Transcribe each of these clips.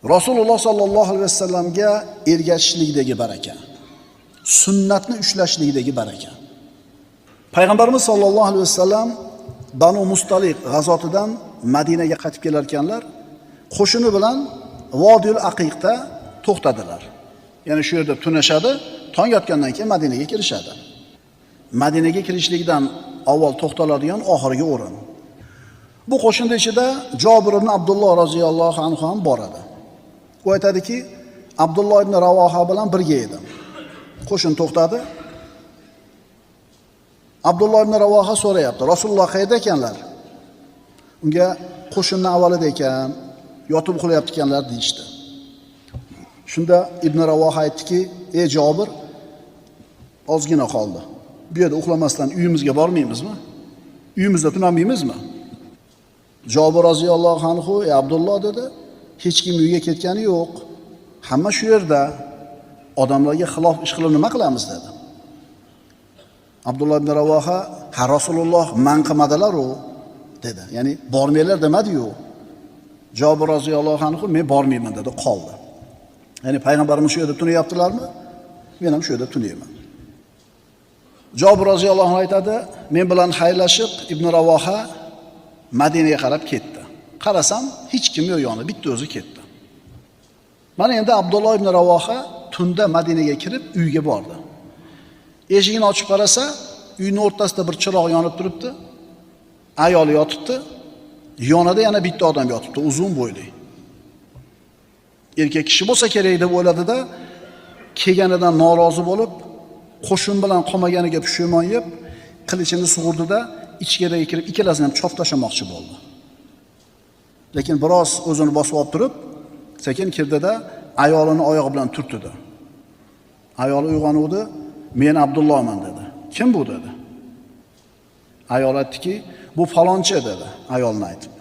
Rasululloh sollallohu alayhi vasallamga ergashishlikdagi baraka, sunnatni ushlashlikdagi baraka. Payg'ambarimiz sollallohu alayhi vasallam Banu Mustaliq g'azotidan Madinaga qaytib kelar ekanlar, qo'shini bilan Vodil Aqiqda to'xtadilar. Ya'ni shu yerda tunashadi, tong yotgandan keyin Madinaga kirishadi. Madinaga kirishlikdan avval to'xtaladigan oxirgi o'rin. Bu qo'shinning ichida Jobir ibn Abdulloh roziyallohu anhu ham bor edi. U aytadiki, Abdulloh ibn Ravoha bilan birga edim. Qo'shin to'xtadi. Abdulloh ibn Ravoha so'rayapti, Rasululloh qayerda ekanlar? Unga qo'shinning avvalida ekan, yotib uxlayapti ekanlar deyishdi. Shunda Ibn Ravoha aytdiki, "Ey Jobir, ozgina qoldi. Bu yerda uxlamasdan uyimizga bormaymizmi? Uyimizda tunolmaymizmi?" Jobir roziyallohu anhu, "Ey Abdulloh," dedi, "hech kim uyga ketgani yo'q. Hamma shu yerda. Odamlarga xilof ish qilib nima qilamiz?" dedi. Abdulloh ibn Ravoha, "Ha, Rasululloh man qilmadilar-ku," dedi. Ya'ni bormanglar demadi-yu. Jobir roziyallohu anhu, "Men bormayman," dedi, qoldi. Ya'ni payg'ambarimiz shu yerda tunayaptilarmi? Men ham shu yerda tunayman. Jobir roziyallohu anhu aytadi, "Men bilan xayrlashib Ibn Ravoha Madinaga qarab ketdi. Qarasam, hech kim yo'q yonida, bitta o'zi ketdi. Mana endi Abdulloh ibn Ravoha tunda Madinaga kirib uyga bordi. Eshigini ochib qarasa, uyning o'rtasida bir chiroq yonib turibdi. Ayoli yotibdi. Yonida yana bitta odam yotibdi, uzun bo'yli. Erkak kishi bo'lsa kerak deb o'yladi-da, kelganidan norozi bo'lib, qo'shin bilan qolmaganiga pushimon yeb, qilichini sug'urdi-da, ichkariga kirib ikkalasini ham chof tashlamoqchi bo'ldi. Lekin biroz o'zini bosib olib turib, sekin kirdi-da, ayolini oyog'i bilan turtdi. Ayoli uyg'onuvdi, "Men Abdullohman," dedi. "Kim bu?" dedi. Ayol aytdiki, "Bu falonchi," dedi, ayolni aytib.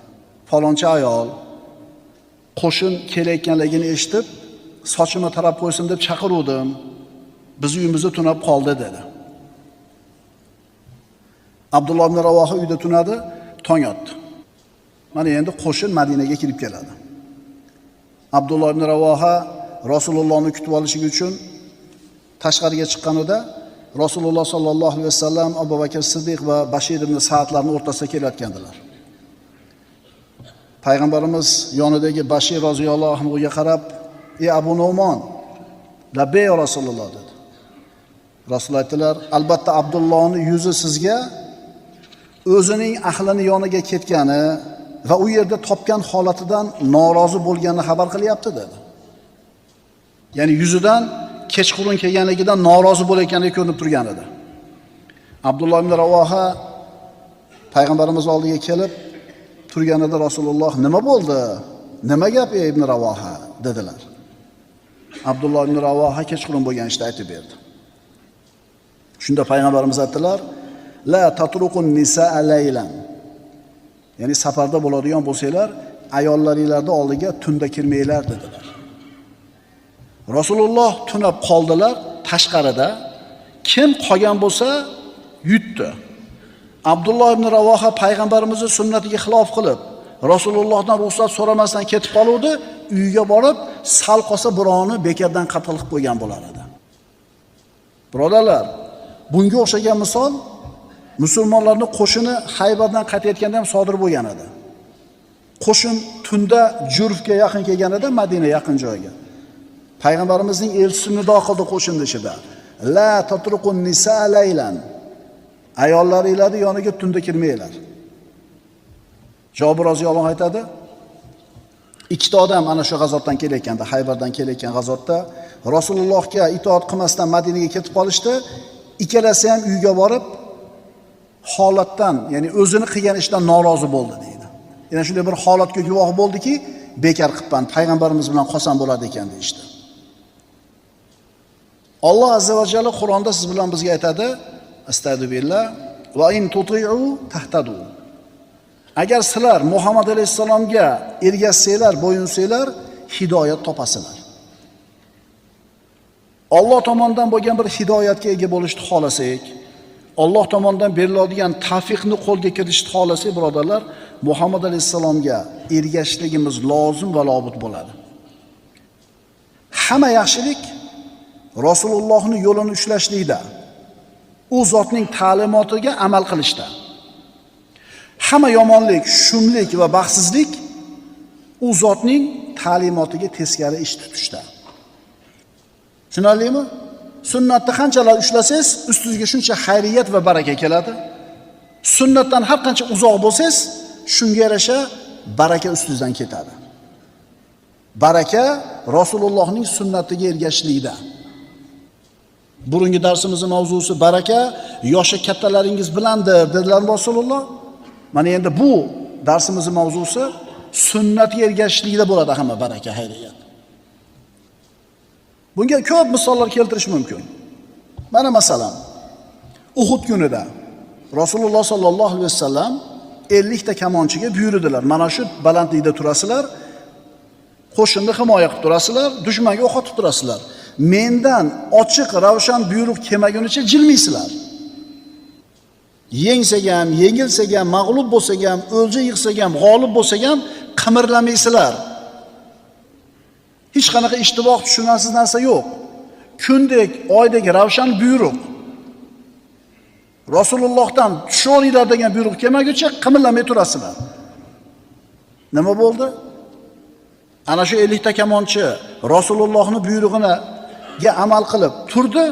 "Falonchi ayol qo'shin kelayotganligini eshitib, sochimni tarab qo'ysin deb chaqiruvdim. Biz uyimizda tunab qoldi," dedi. Abdulloh ibn Ravoha uyda tunadi, tong otdi. Mana endi qo'shin Madinaga kirib keladi. Abdulloh ibn Ravoha Rasulullohni kutib olishi uchun tashqariga chiqqanida Rasululloh sollallohu alayhi vasallam Abu Bakr Siddiq va Bashir ibn Sa'dlarning o'rtasida kelayotgandilar. Payg'ambarimiz yonidagi Bashir roziyallohu anhuga qarab, "Ey Abu Nu'mon, labbay ya Rasululloh," dedi. Rasul aytdilar, "Albatta Abdullohning yuzi sizga o'zining ahlini yoniga ketgani va u yerda topgan holatidan norozi bo'lganini xabar qilyapti," dedi. Ya'ni yuzidan kechqurun kelganligidan norozi bo'layotganligi ko'rinib turgan edi. Abdulloh ibn Ravoha payg'ambarimiz oldiga kelib turganida Rasululloh, "Nima bo'ldi? Nima gap ey ibn Ravoha?" dedilar. Abdulloh ibn Ravoha kechqurun bo'lgan ishni aytib berdi. Shunda payg'ambarimiz aytdilar, "La tatruqun nisaa laylan." Ya'ni safarda bo'ladigan bo'lsanglar, ayollaringizning oldiga tunda kirmanglar dedilar. Rasululloh tunab qoldilar tashqarida. Kim qolgan bo'lsa yutdi. Abdulloh ibn Ravoha payg'ambarimizning sunnatiga xilof qilib, Rasulullohdan ruxsat so'ramasdan ketib qoluvdi, uyiga borib, sal qolsa birovni bekardan qatl qilib qo'ygan bo'lar edi. Birodarlar, bunga o'xshagan misol musulmonlarning qo'shini Haybardan qaytayotganda ham sodir bo'lgan edi. Qo'shin tunda Jurfga yaqin kelganida, Madina yaqin joyga. Payg'ambarimizning elchisi nido qildi qo'shinning ichida. "La tatruqun nisaa laylan." Ayollaringizning yoniga tunda kirmanglar. Jobir roziyallohu anhu aytadi, ikkita odam ana shu g'azotdan kelayotganda, Haybardan kelayotgan g'azotda Rasulullohga itoat qilmasdan Madinaga ketib qolishdi. Ikkalasi ham uyga borib, holatdan, ya'ni o'zini qilgan ishdan norozi bo'ldi deydi. Ya'ni shunday bir holatga guvoh bo'ldiki, bekar qilibman, payg'ambarimiz bilan qolsam bo'ladi ekan deydi. Alloh azza va jalla Qur'onda siz bilan bizga aytadi, astagfirullah, va in tuti'u tahtadu. Agar sizlar Muhammad alayhisalomga ergashsanglar, bo'yinsanglar, hidoyat topasizlar. Alloh tomonidan bo'lgan bir hidoyatga ega bo'lishni xohlasak, Alloh tomonidan beriladigan tavfiqni qo'lga kiritishni xohlasak, birodarlar, Muhammad alayhisalomga ergashishligimiz lozim va lobud bo'ladi. hamma yaxshilik Rasulullohning yo'lini ushlashlikda, u zotning ta'limotiga amal qilishda. Hamma yomonlik, shumlik va baxtsizlik u zotning ta'limotiga teskari ish tutishda. Tushunarlimi? Sunnatni qanchalar ushlasangiz, ustingizga shuncha xayriyat va baraka keladi. Sunnatdan har qancha uzoq bo'lsangiz, shunga yarasha baraka ustingizdan ketadi. Baraka Rasulullohning sunnatiga ergashishlikda. Burungi darsimizning mavzusi baraka yoshi kattalaringiz bilandir dedilar Rasululloh. Mana endi bu darsimizning mavzusi sunnatga ergashishlikda bo'ladi hamma baraka, xayriyat. Bunga ko'p misollar keltirish mumkin. Mana masalan, Uhud kunida Rasululloh sallallohu alayhi vasallam 50 ta kamonchiga buyurdilar. Mana shu balandlikda turasizlar, qo'shinni himoya qilib turasizlar, dushmanga o'q otib turasizlar. Mendan ochiq, ravshan buyruq kelmagunicha jilmaysizlar. Yengsak ham, yengilsak ham, mag'lub bo'lsak ham, o'lja yiqsak ham, g'olib bo'lsak ham qimirlamaysizlar. Hech qanaqa ishtiboh tushunarsiz narsa yo'q. Kundek, oydek ravshan buyruq. Rasulullohdan tushoringlar degan buyruq kelmaguncha qimirlamay turasizlar. Nima bo'ldi? Ana shu 50 ta kamonchi Rasulullohning buyrug'iga amal qilib turdi.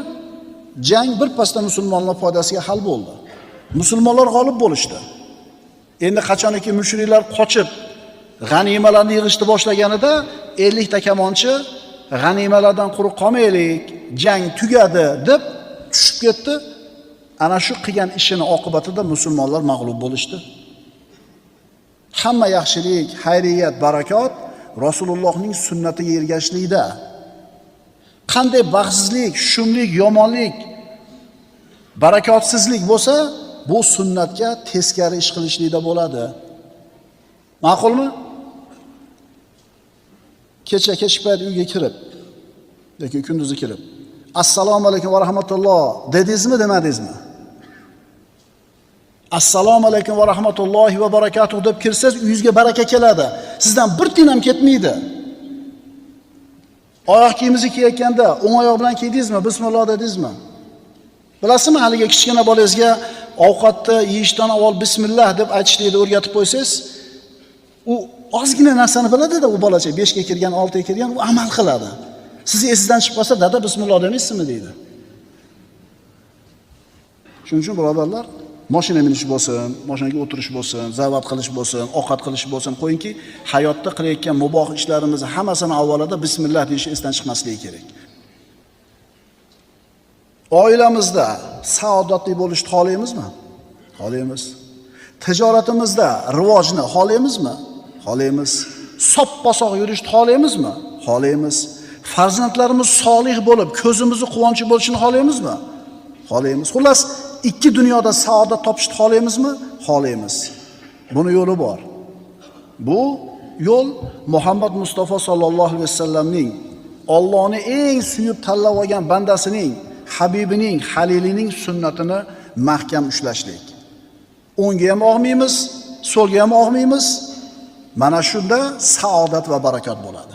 Jang bir pasda musulmonlar foydasiga hal bo'ldi. Musulmonlar g'olib bo'lishdi. Endi qachoniki mushriklar qochib g'animalarni yig'ishni boshlaganida 50 ta kamonchi g'animalardan quruq qolmaylik, jang tugadi deb tushib ketdi. Ana shu qilgan ishini oqibatida musulmonlar mag'lub bo'lishdi. Hamma yaxshilik, xayriyat, barakot Rasulullohning sunnatiga ergashishlikda. Qanday baxtsizlik, shumlik, yomonlik, barakotsizlik bo'lsa, bu sunnatga teskari ish qilishlikda bo'ladi. Ma'qulmi? Kech payt uyga kirib yoki kunduzi kirib, assalomu alaykum va rahmatulloh dedingizmi, demadingizmi? Assalomu alaykum va rahmatullohi va barakatuh deb kirsangiz, uyingizga baraka keladi. Sizdan bir tiyin ham ketmaydi. Oyoq kiyimizni kiyayotganda o'ng oyoq bilan kiydingizmi, bismillah dedingizmi? Bilasizmi, haliga kichkina bolangizga ovqatni yeyishdan avval bismillah deb aytishlikni o'rgatib qo'ysangiz, u ozgina narsani biladi-da, u bolacha 5 ga kirgan, 6 ga kirgan, u amal qiladi. Siz esingizdan chiqib qolsa, dada bismillah demaysizmi deydi. Shuning uchun birodarlar, mashina minish bo'lsin, mashinaga o'tirish bo'lsin, zavat qilish bo'lsin, ovqat qilish bo'lsin, qo'yingki, hayotda qilayotgan muboh ishlarimizni hammasini avvalida bismillah deyish esdan chiqmasligi kerak. Oilamizda saodatli bo'lishni xohlaymizmi? Xohlaymiz. Tijoratimizda rivojni xohlaymizmi? Xohlaymiz. Soppa-sog' yurishni xohlaymizmi? Xohlaymiz. Farzandlarimiz solih bo'lib, ko'zimizni quvonchi bo'lishini xohlaymizmi? Xohlaymiz. Xullas, ikki dunyoda saodat topishni xohlaymizmi? Xohlaymiz. Buni yo'li bor. Bu yo'l Muhammad Mustafa sallallohu alayhi vasallamning, Allohning eng suyib tanlab olgan bandasining, habibining, halilining sunnatini mahkam ushlashlik. O'ngga ham og'maymiz, so'lga ham og'maymiz. Mana shunda saodat va barakot bo'ladi.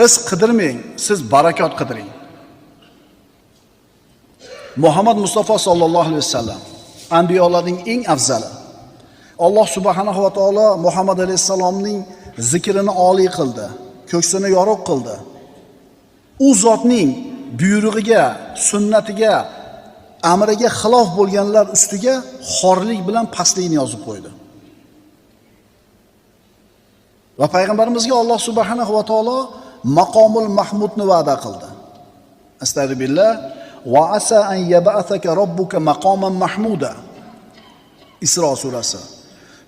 Rizq qidirmang, siz barakot qidiring. Muhammad Mustafa sallallohu alayhi vasallam anbiyolarning eng afzali. Alloh subhanahu va taolo Muhammad alayhisalomning zikrini oliy qildi, ko'ksini yorug' qildi. U zotning buyrug'iga, sunnatiga, amriga xilof bo'lganlar ustiga xorlik bilan pastlikni yozib qo'ydi. Va payg'ambarimizga Alloh subhanahu va taolo maqomul mahmudni va'da qildi. Astagfirullah va asa an yab'athaka robbuka maqoman mahmuda. Isro surasi.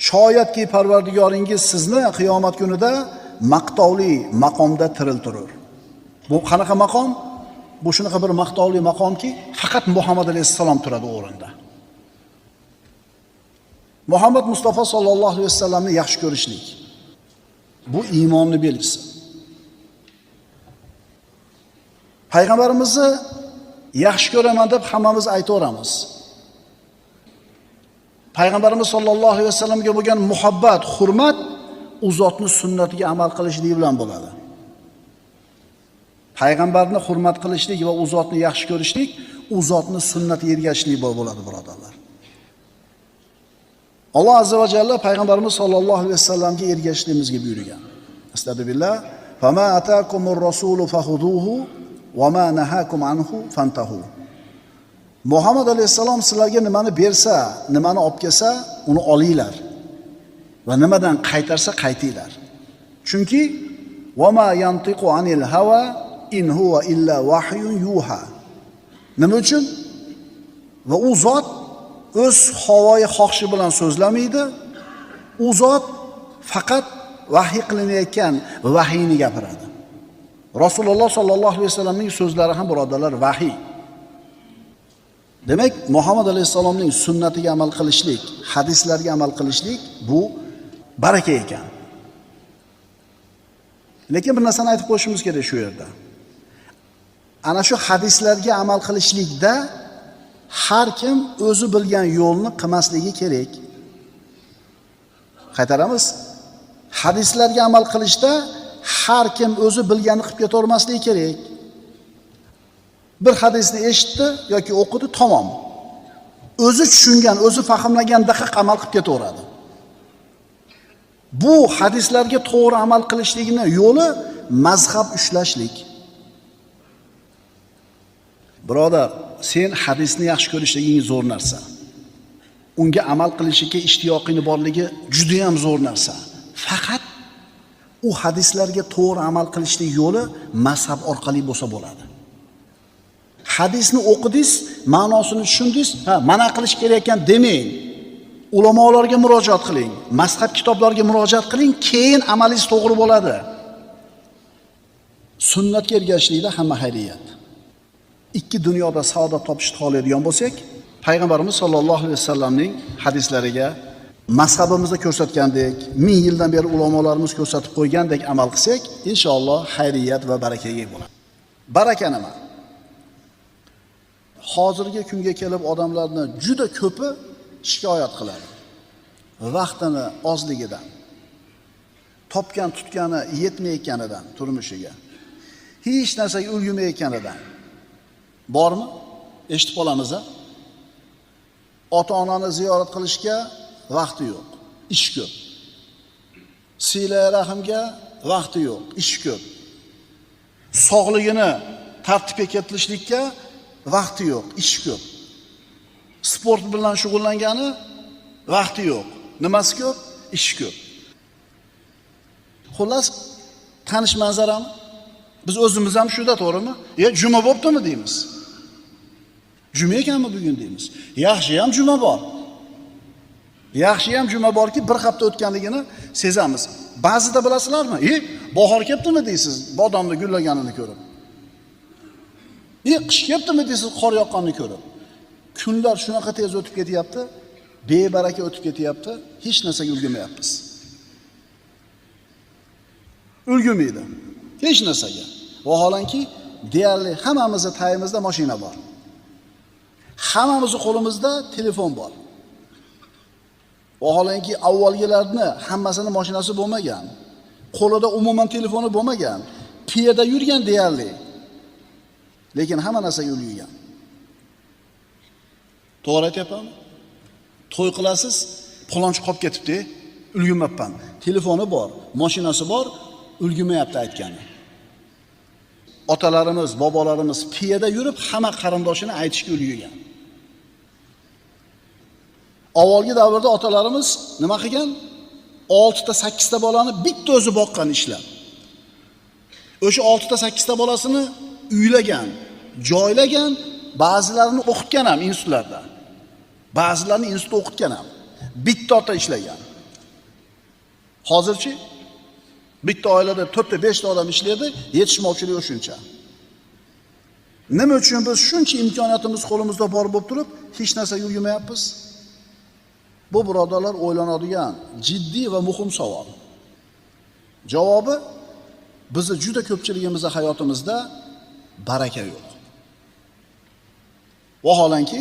Shoyatki Parvardigoringiz sizni qiyomat kunida maqtovli maqomda tiriltirur. Bu qanaqa maqom? Bu shunaqa bir maqtovli maqomki, faqat Muhammad alayhisalom turadi o'rinda. Muhammad Mustafa sallallohu alayhi vasallamni yaxshi ko'rishlik. Bu iymonning belgisi. Payg'ambarimizni yaxshi ko'raman deb hammamiz aytaveramiz. Payg'ambarimiz sollallohu alayhi vasallamga bo'lgan muhabbat, hurmat u zotning sunnatiga amal qilishlik bilan bo'ladi. payg'ambarni hurmat qilishlik va u zotni yaxshi ko'rishlik, u zotni sunnatiga ergashishlik bo'ladi, birodarlar. Alloh azza va jalla payg'ambarimiz sollallohu alayhi vasallamga ergashishligimizga buyurgan. Astagfirullah. Fama atakumur rasulu fahuduhu va ma nahakum anhu fantahu. Muhammad alayhisalom sizlarga nimani bersa, nimani olib kelsa, uni olinglar. Va nimadan qaytarsa qaytinglar. Chunki va ma yantiqu anil hawa in huwa illa wahyun yuha. Nima uchun? Va u zot o'z havoyi xohishi bilan so'zlamaydi. U zot faqat vahiy qilinayotgan vahiyni gapiradi. Rasululloh sollallohu alayhi vasallamning so'zlari ham birodarlar vahiy. Demak, Muhammad alayhisalomning sunnatiga amal qilishlik, hadislarga amal qilishlik bu baraka ekan. Lekin bir narsani aytib qo'yishimiz kerak shu yerda. Ana shu hadislarga amal qilishlikda har kim o'zi bilgan yo'lni qilmasligi kerak. Qaytaramiz. Hadislarga amal qilishda har kim o'zi bilganini qilib ketavermasligi kerak. Bir hadisni eshitdi yoki o'qidi, tamom. O'zi tushungan, o'zi fahmlagandek amal qilib ketaveradi. Bu hadislarga to'g'ri amal qilishlikning yo'li mazhab ushlashlik. Birodar, sen hadisni yaxshi ko'rishliging zo'r narsa. Unga amal qilishga ishtiyoqing borligi juda ham zo'r narsa. Faqat u hadislarga to'g'ri amal qilishlik yo'li mazhab orqali bo'lsa bo'ladi. Hadisni o'qidingiz, ma'nosini tushundingiz, mana qilish kerak ekan demang. Ulamolarga murojaat qiling, mazhab kitoblarga murojaat qiling, keyin amalingiz to'g'ri bo'ladi. Sunnatga ergashishlikda hamma xayriyat. Ikki dunyoda saodat topishni xohlaydigan bo'lsak, payg'ambarimiz sollallohu alayhi vasallamning hadislariga mazhabimizda ko'rsatgandek, 1000 yildan beri ulamolarimiz ko'rsatib qo'ygandek amal qilsak, inshaalloh xayriyat va barakaga bo'ladi. Baraka nima? Hozirgi kunga kelib odamlarni juda ko'pi shikoyat qiladi. Vaqtini ozligidan, topgan tutgani yetmayotganidan, turmushiga, hech narsaga ulgurmayotganidan. Bormi? Eshitib qolamiz-a? Ota-onani ziyorat qilishga vaqti yo'q, ish ko'p. Sila rahimga vaqti yo'q, ish ko'p. Sog'ligini tartibga keltirishlikka vaqti yo'q, ish ko'p. Sport bilan shug'ullangani vaqti yo'q. Nimasi ko'p? Ish ko'p. Xullas, tanish manzarami? Biz o'zimiz ham shuda, to'g'rimi? Juma bo'ptimi deymiz. Juma ekanmi bugun deymiz. Yaxshi ham juma bor. Yaxshi ham juma borki, bir hafta o'tganligini sezamiz. Ba'zida bilasizlarmi? Bahor kelibdimi deysiz, bodomni gullaganini ko'rib. Qish kelibdimi deysiz, qor yoqqanini ko'rib. Kunlar shunaqa tez o'tib ketyapti, bebaraka o'tib ketyapti, hech narsaga ulgurmayapmiz. Ulgurmaydi. Hech narsaga. Vaholanki, deyarli hammamizning tayimizda mashina bor. Hammamizning qo'limizda telefon bor. Vaholanki, avvalgilarni hammasini mashinasi bo'lmagan. Qo'lida umuman telefoni bo'lmagan. Piyoda yurgan deyarli. Lekin hamma narsaga ulgurgan. To'g'ri aytyapmanmi? To'y qilasiz, palonchi qolib ketibdi, ulgurmabman. Telefoni bor, mashinasi bor, ulgurmayapti aytgani. Otalarimiz, bobolarimiz piyoda yurib hamma qarindoshini aytishga ulgurgan. Avvalgi davrda otalarimiz nima qilgan? 6 ta 8 ta bolani bitta o'zi boqqan ishlab. O'sha 6 ta 8 ta bolasini uylagan, joylagan, ba'zilarini o'qitgan ham institutlarda. Ba'zilarini institutda o'qitgan ham. Bitta ota ishlagan. Hozirchi bitta oilada 4 ta 5 ta odam ishlaydi, yetishmovchilik shuncha. Nima uchun biz shuncha imkoniyatimiz qo'limizda bor bo'lib turib, hech narsa yurmayapmiz? Bu birodarlar o'ylanadigan jiddiy va muhim savol. Javobi bizni juda ko'pchiligimizning hayotimizda baraka yo'q. Vaholanki,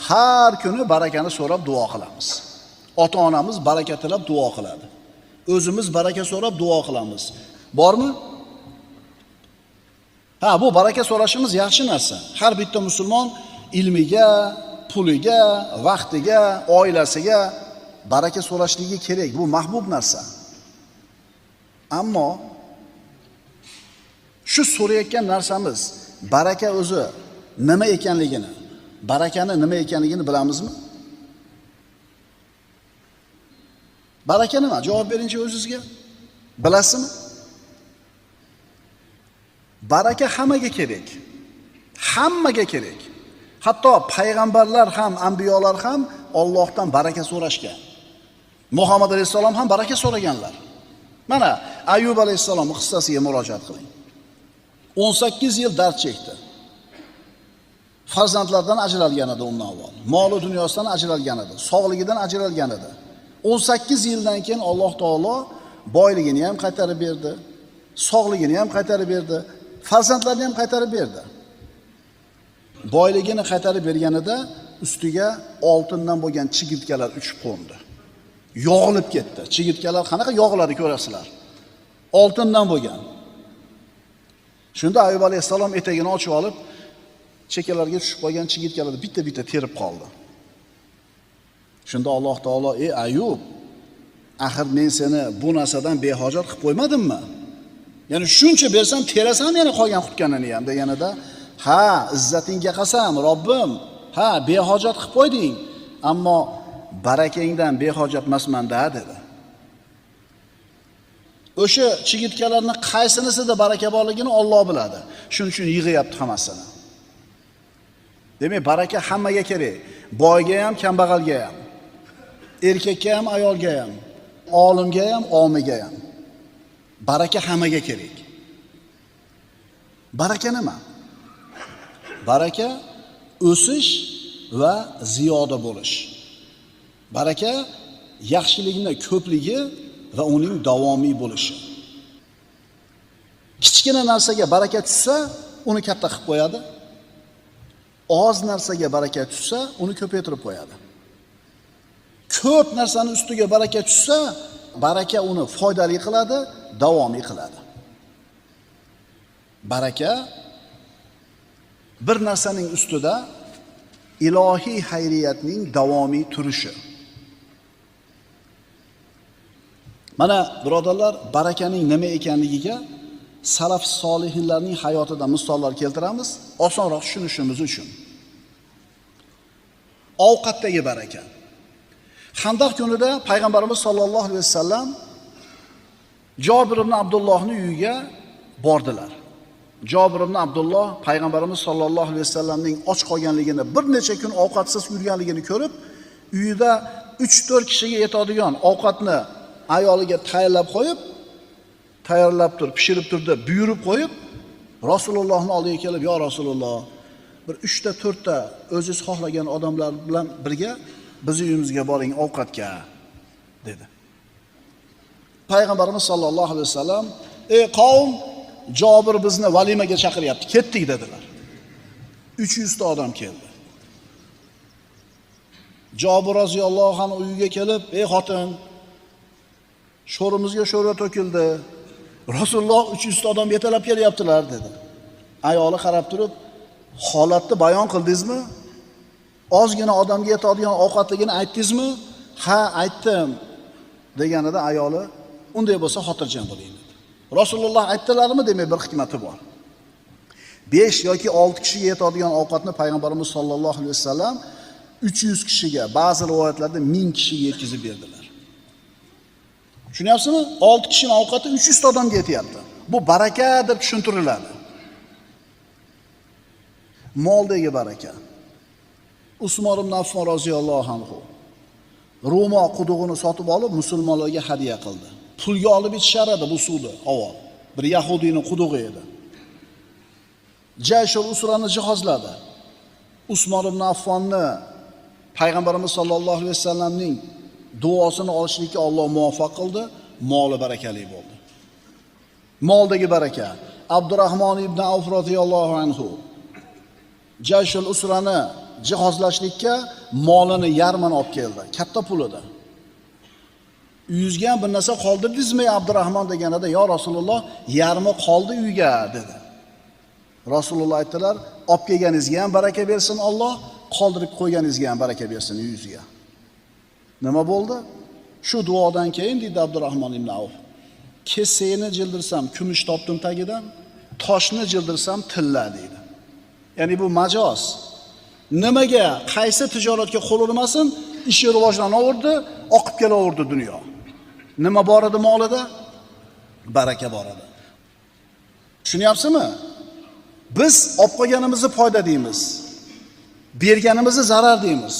har kuni barakani so'rab duo qilamiz. Ota-onamiz baraka tilab duo qiladi. O'zimiz baraka so'rab duo qilamiz. Bormi? Ha, bu baraka so'rashimiz yaxshi narsa. Har bitta musulmon ilmiga, puliga, vaqtiga, oilasiga baraka so'rashligi kerak. Bu mahbub narsa. Ammo shu so'rayotgan narsamiz baraka o'zi nima ekanligini, barakani nima ekanligini bilamizmi? Baraka nima? Javob beringchi o'zingizga. Bilasizmi? Baraka hammaga kerak. Hammaga kerak. Hatto payg'ambarlar ham, anbiyolar ham Allohdan baraka so'rashgan. Muhammad alayhisalom ham baraka so'raganlar. Mana Ayyub alayhisalomning qissasiga murojaat qiling. 18 yil dard chekdi. Farzandlardan ajralgan edi undan avval. Mol-u dunyosidan ajralgan edi. Sog'ligidan ajralgan edi. 18 yildan keyin Alloh taolo boyligini ham qaytarib berdi. Sog'ligini ham qaytarib berdi. Farzandlarini ham qaytarib berdi. Boyligini qaytarib berganida ustiga oltindan bo'lgan chigirtkalar uchib qo'ndi. Yog'ilib ketdi. Chigirtkalar qanaqa yog'iladi ko'rasizlar. Oltindan bo'lgan. Shunda Ayyub alayhisalom etagini ochib olib, chekalarga tushib qolgan chigirtkalarni bitta-bitta terib qoldi. Shunda Alloh taolo: "Ey Ayyub, axir men seni bu narsadan behojat qilib qo'ymadimmi? Ya'ni shuncha bersam terasam yana qolgan qutganini ham" deganida, "Ha, izzatingga qasam, Robbim, ha, behojat qilib qo'yding, ammo barakangdan behojat emasman-da" dedi. O'sha chigirtkalarni qaysinisida baraka borligini Alloh biladi. Shuning uchun yig'yapti hammasini. Demak, baraka hammaga kerak. Boyga ham, kambag'alga ham, erkakka ham, ayolga ham, olimga ham, omiga ham. Baraka hammaga kerak. Baraka nima? Baraka o'sish va ziyoda bo'lish. Baraka yaxshilikning ko'pligi va uning davomiy bo'lishi. Kichkina narsaga baraka tushsa, uni katta qilib qo'yadi. Oz narsaga baraka tushsa, uni ko'paytirib qo'yadi. Ko'p narsaning ustiga baraka tushsa, baraka uni foydali qiladi, davomiy qiladi. Baraka bir narsaning ustida ilohiy xayriyatning davomiy turishi. Mana birodarlar, barakaning nima ekanligiga salaf solihinlarning hayotidan misollar keltiramiz, osonroq tushunishimiz uchun. Ovqatdagi baraka. Handaq kunida payg'ambarimiz sollallohu alayhi vasallam Jabir ibn Abdullohning uyiga bordilar. Jabir ibn Abdulloh payg'ambarimiz sollallohu alayhi vasallamning och qolganligini, bir necha kun ovqatsiz yurganligini ko'rib, uyida 3-4 kishiga yetadigan ovqatni ayoliga tayyorlab turib, pishirib turdi, buyurib qo'yib, Rasulullohning oldiga kelib, "Ya Rasululloh, bir 3 ta 4 ta o'zingiz xohlagan odamlar bilan birga bizning uyimizga boring ovqatga" dedi. Payg'ambarimiz sollallohu alayhi vasallam: "Ey qavm, Jabir bizni valimaga chaqiryapti, ketdik" dedilar. 300 ta odam keldi. Jabir roziyallohu anhu uyiga kelib: "Ey xotin, sho'rimizga sho'rva to'kildi. Rasululloh 300 ta odam yetalab kelyaptilar" dedi. Ayoli qarab turib: "Holatni bayon qildingizmi? Ozgina odamga yetadigan ovqatligini aytdingizmi?" "Ha, aytdim" deganida ayoli: "Unday bo'lsa xotirjam bo'ling" dedi. Rasululloh aytdilarmi? Demak, bir hikmati bor. 5 yoki 6 kishiga yetadigan ovqatni payg'ambarimiz sollallohu alayhi vasallam 300 kishiga, ba'zi rivoyatlarda 1000 kishiga yetkazib berdilar. Tushunyapsizmi? 6 kishining ovqati 300 ta odamga yetyapti. Bu baraka deb tushuntiriladi. Moldagi baraka. Usmon ibn Affon roziyallohu anhu Roma qudug'ini sotib olib musulmonlarga hadya qildi. Pulga olib ichishar edi bu suvni avval. Bir yahudiyning qudug'i edi. Jayshul Usrani jihozladi. Usmon ibn Affonni payg'ambarimiz sollallohu alayhi vasallamning duosini olishlikka Alloh muvaffaq qildi, moli barakali bo'ldi. Moldagi baraka. Abdurrahmon ibn Avf roziyallohu anhu Jayshul Usrani jihozlashlikka molini yarmini olib keldi. Katta pul edi. Uyingizga bir narsa qoldirdingizmi Abdurrahmon deganida, "Ya Rasululloh, yarmi qoldi uyga" dedi. Rasululloh aytdilar, olib kelganingizga ham baraka bersin Alloh, qoldirib qo'yganingizga ham baraka bersin uyingizga. Nima bo'ldi? Shu duodan keyin deydi Abdurrahmon ibn Avf, kesakni jildirsam kumush topdim tagidan, toshni jildirsam tilla deydi. Ya'ni bu majoz. Nimaga, qaysi tijoratga qo'l urmasin, ishi rivojlanaverdi, oqib kelaverdi dunyo. Nima bor edi molida? Baraka bor edi. Tushunyapsizmi? Biz olib qolganimizni foyda deymiz. Berganimizni zarar deymiz.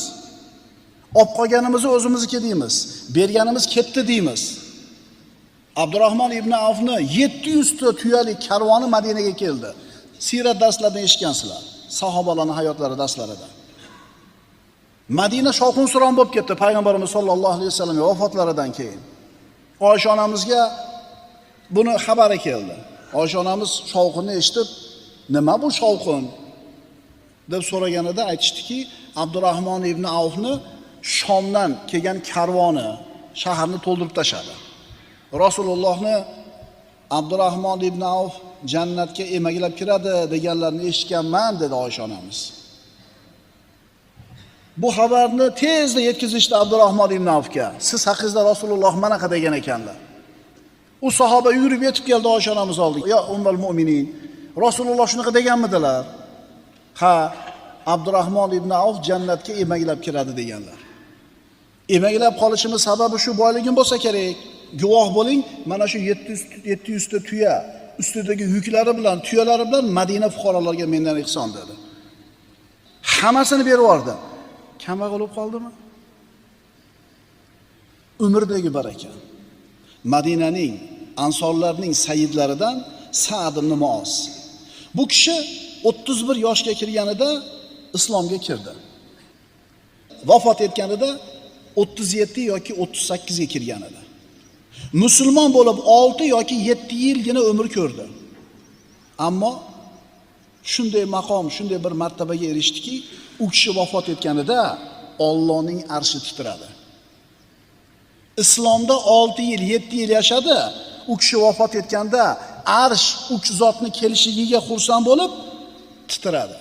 Olib qolganimizni o'zimizniki deymiz. Berganimiz ketdi deymiz. Abdurrahmon ibn Avfni 700 ta tuyali karvoni Madinaga keldi. Sirat darslaridan eshitgansizlar. Sahobalarning hayotlari darslarida. Madina shovqin-suron bo'lib ketdi payg'ambarimiz sollallohu alayhi vasallam vafotlaridan keyin. Oysha onamizga buni xabari keldi. Oysha onamiz shovqinni eshitib, "Nima bu shovqin?" deb so'raganida aytishdiki, Abdurrahmon ibn Avfni Shomdan kelgan karvoni shaharni to'ldirib tashadi. Rasulullohni Abdurrahmon ibn Avf jannatga emaklab kiradi deganlarni eshitganman dedi Oysha onamiz. Bu xabarni tezda yetkazishdi Abdurrahmon ibn Avfga. Siz haqingizda Rasululloh mana qanday degan ekanlar. U sahoba yurib yetib keldi Oysha onamiz oldiga. "Ya ummul mu'minin, Rasululloh shunaqa deganmidilar?" "Ha, Abdurrahmon ibn Avf jannatga emaklab kiradi" deganlar. Emaklab qolishimiz sababi shu boyligim bo'lsa kerak. Guvoh bo'ling, mana shu 700 ta tuya ustidagi yuklari bilan, tuyalari bilan Madina fuqarolariga mendan ihson dedi. Hammasini berib yubordi. Kambag'al bo'lib qoldimi? Umrdagi baraka. Madinaning ansorlarning sayyidlaridan Sa'd ibn Muoz. Bu kishi 31 yoshga kirganida islomga kirdi. Vafot etganida 37 yoki 38 ga kirgan edi. Musulmon bo'lib 6 yoki 7 yilgina umr ko'rdi. Ammo shunday maqom, shunday bir martabaga erishdiki, u kishi vafot etganida Allohning arshi titradi. Islomda 6 yil, 7 yil yashadi. U kishi vafot etganda arsh u zotni kelishiga xursand bo'lib titradi.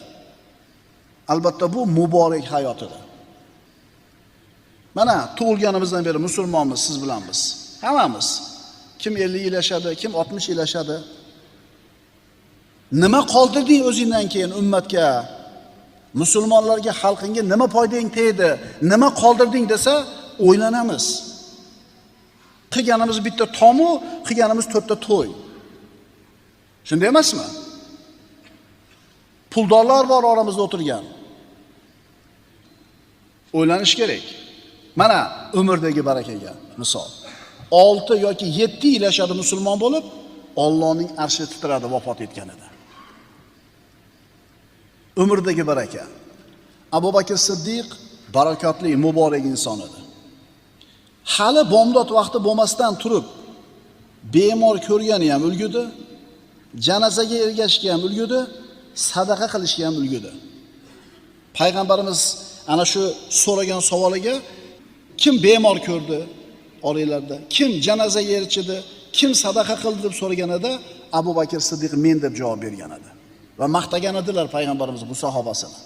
Albatta bu muborak hayot edi. Mana tug'ilganimizdan beri musulmonmiz, siz bilan biz. Hammamiz. Kim 50 yil yashadi, kim 60 yil yashadi. Nima qoldirding o'zingdan keyin ummatga? Musulmonlarga, xalqingga nima foydang tegdi? Nima qoldirding desa, o'ylanamiz. Qilganimiz bitta tomu, qilganimiz 4 ta to'y. Shunday emasmi? Puldorlar bor oramizda o'tirgan. O'ylanish kerak. Mana umrdagi barakaga misol. 6 yoki 7 yil yashadi musulmon bo'lib, Allohning arshi titradi vafot etganida. Umrdagi baraka. Abu Bakr Siddiq barakotli, muborak inson edi. Hali bomdod vaqti bo'lmasdan turib, bemor ko'rgani ham ulgudi, janozaga ergashishga ham ulgudi, sadaqa qilishga ham ulgudi. Payg'ambarimiz ana shu so'ragan savoliga kim bemor ko'rdi oranglarda, kim janozaga erishdi, kim sadaqa qildi deb so'raganida Abu Bakr Siddiq men deb javob bergan edi va maqtagan edilar payg'ambarimiz bu sahobasini.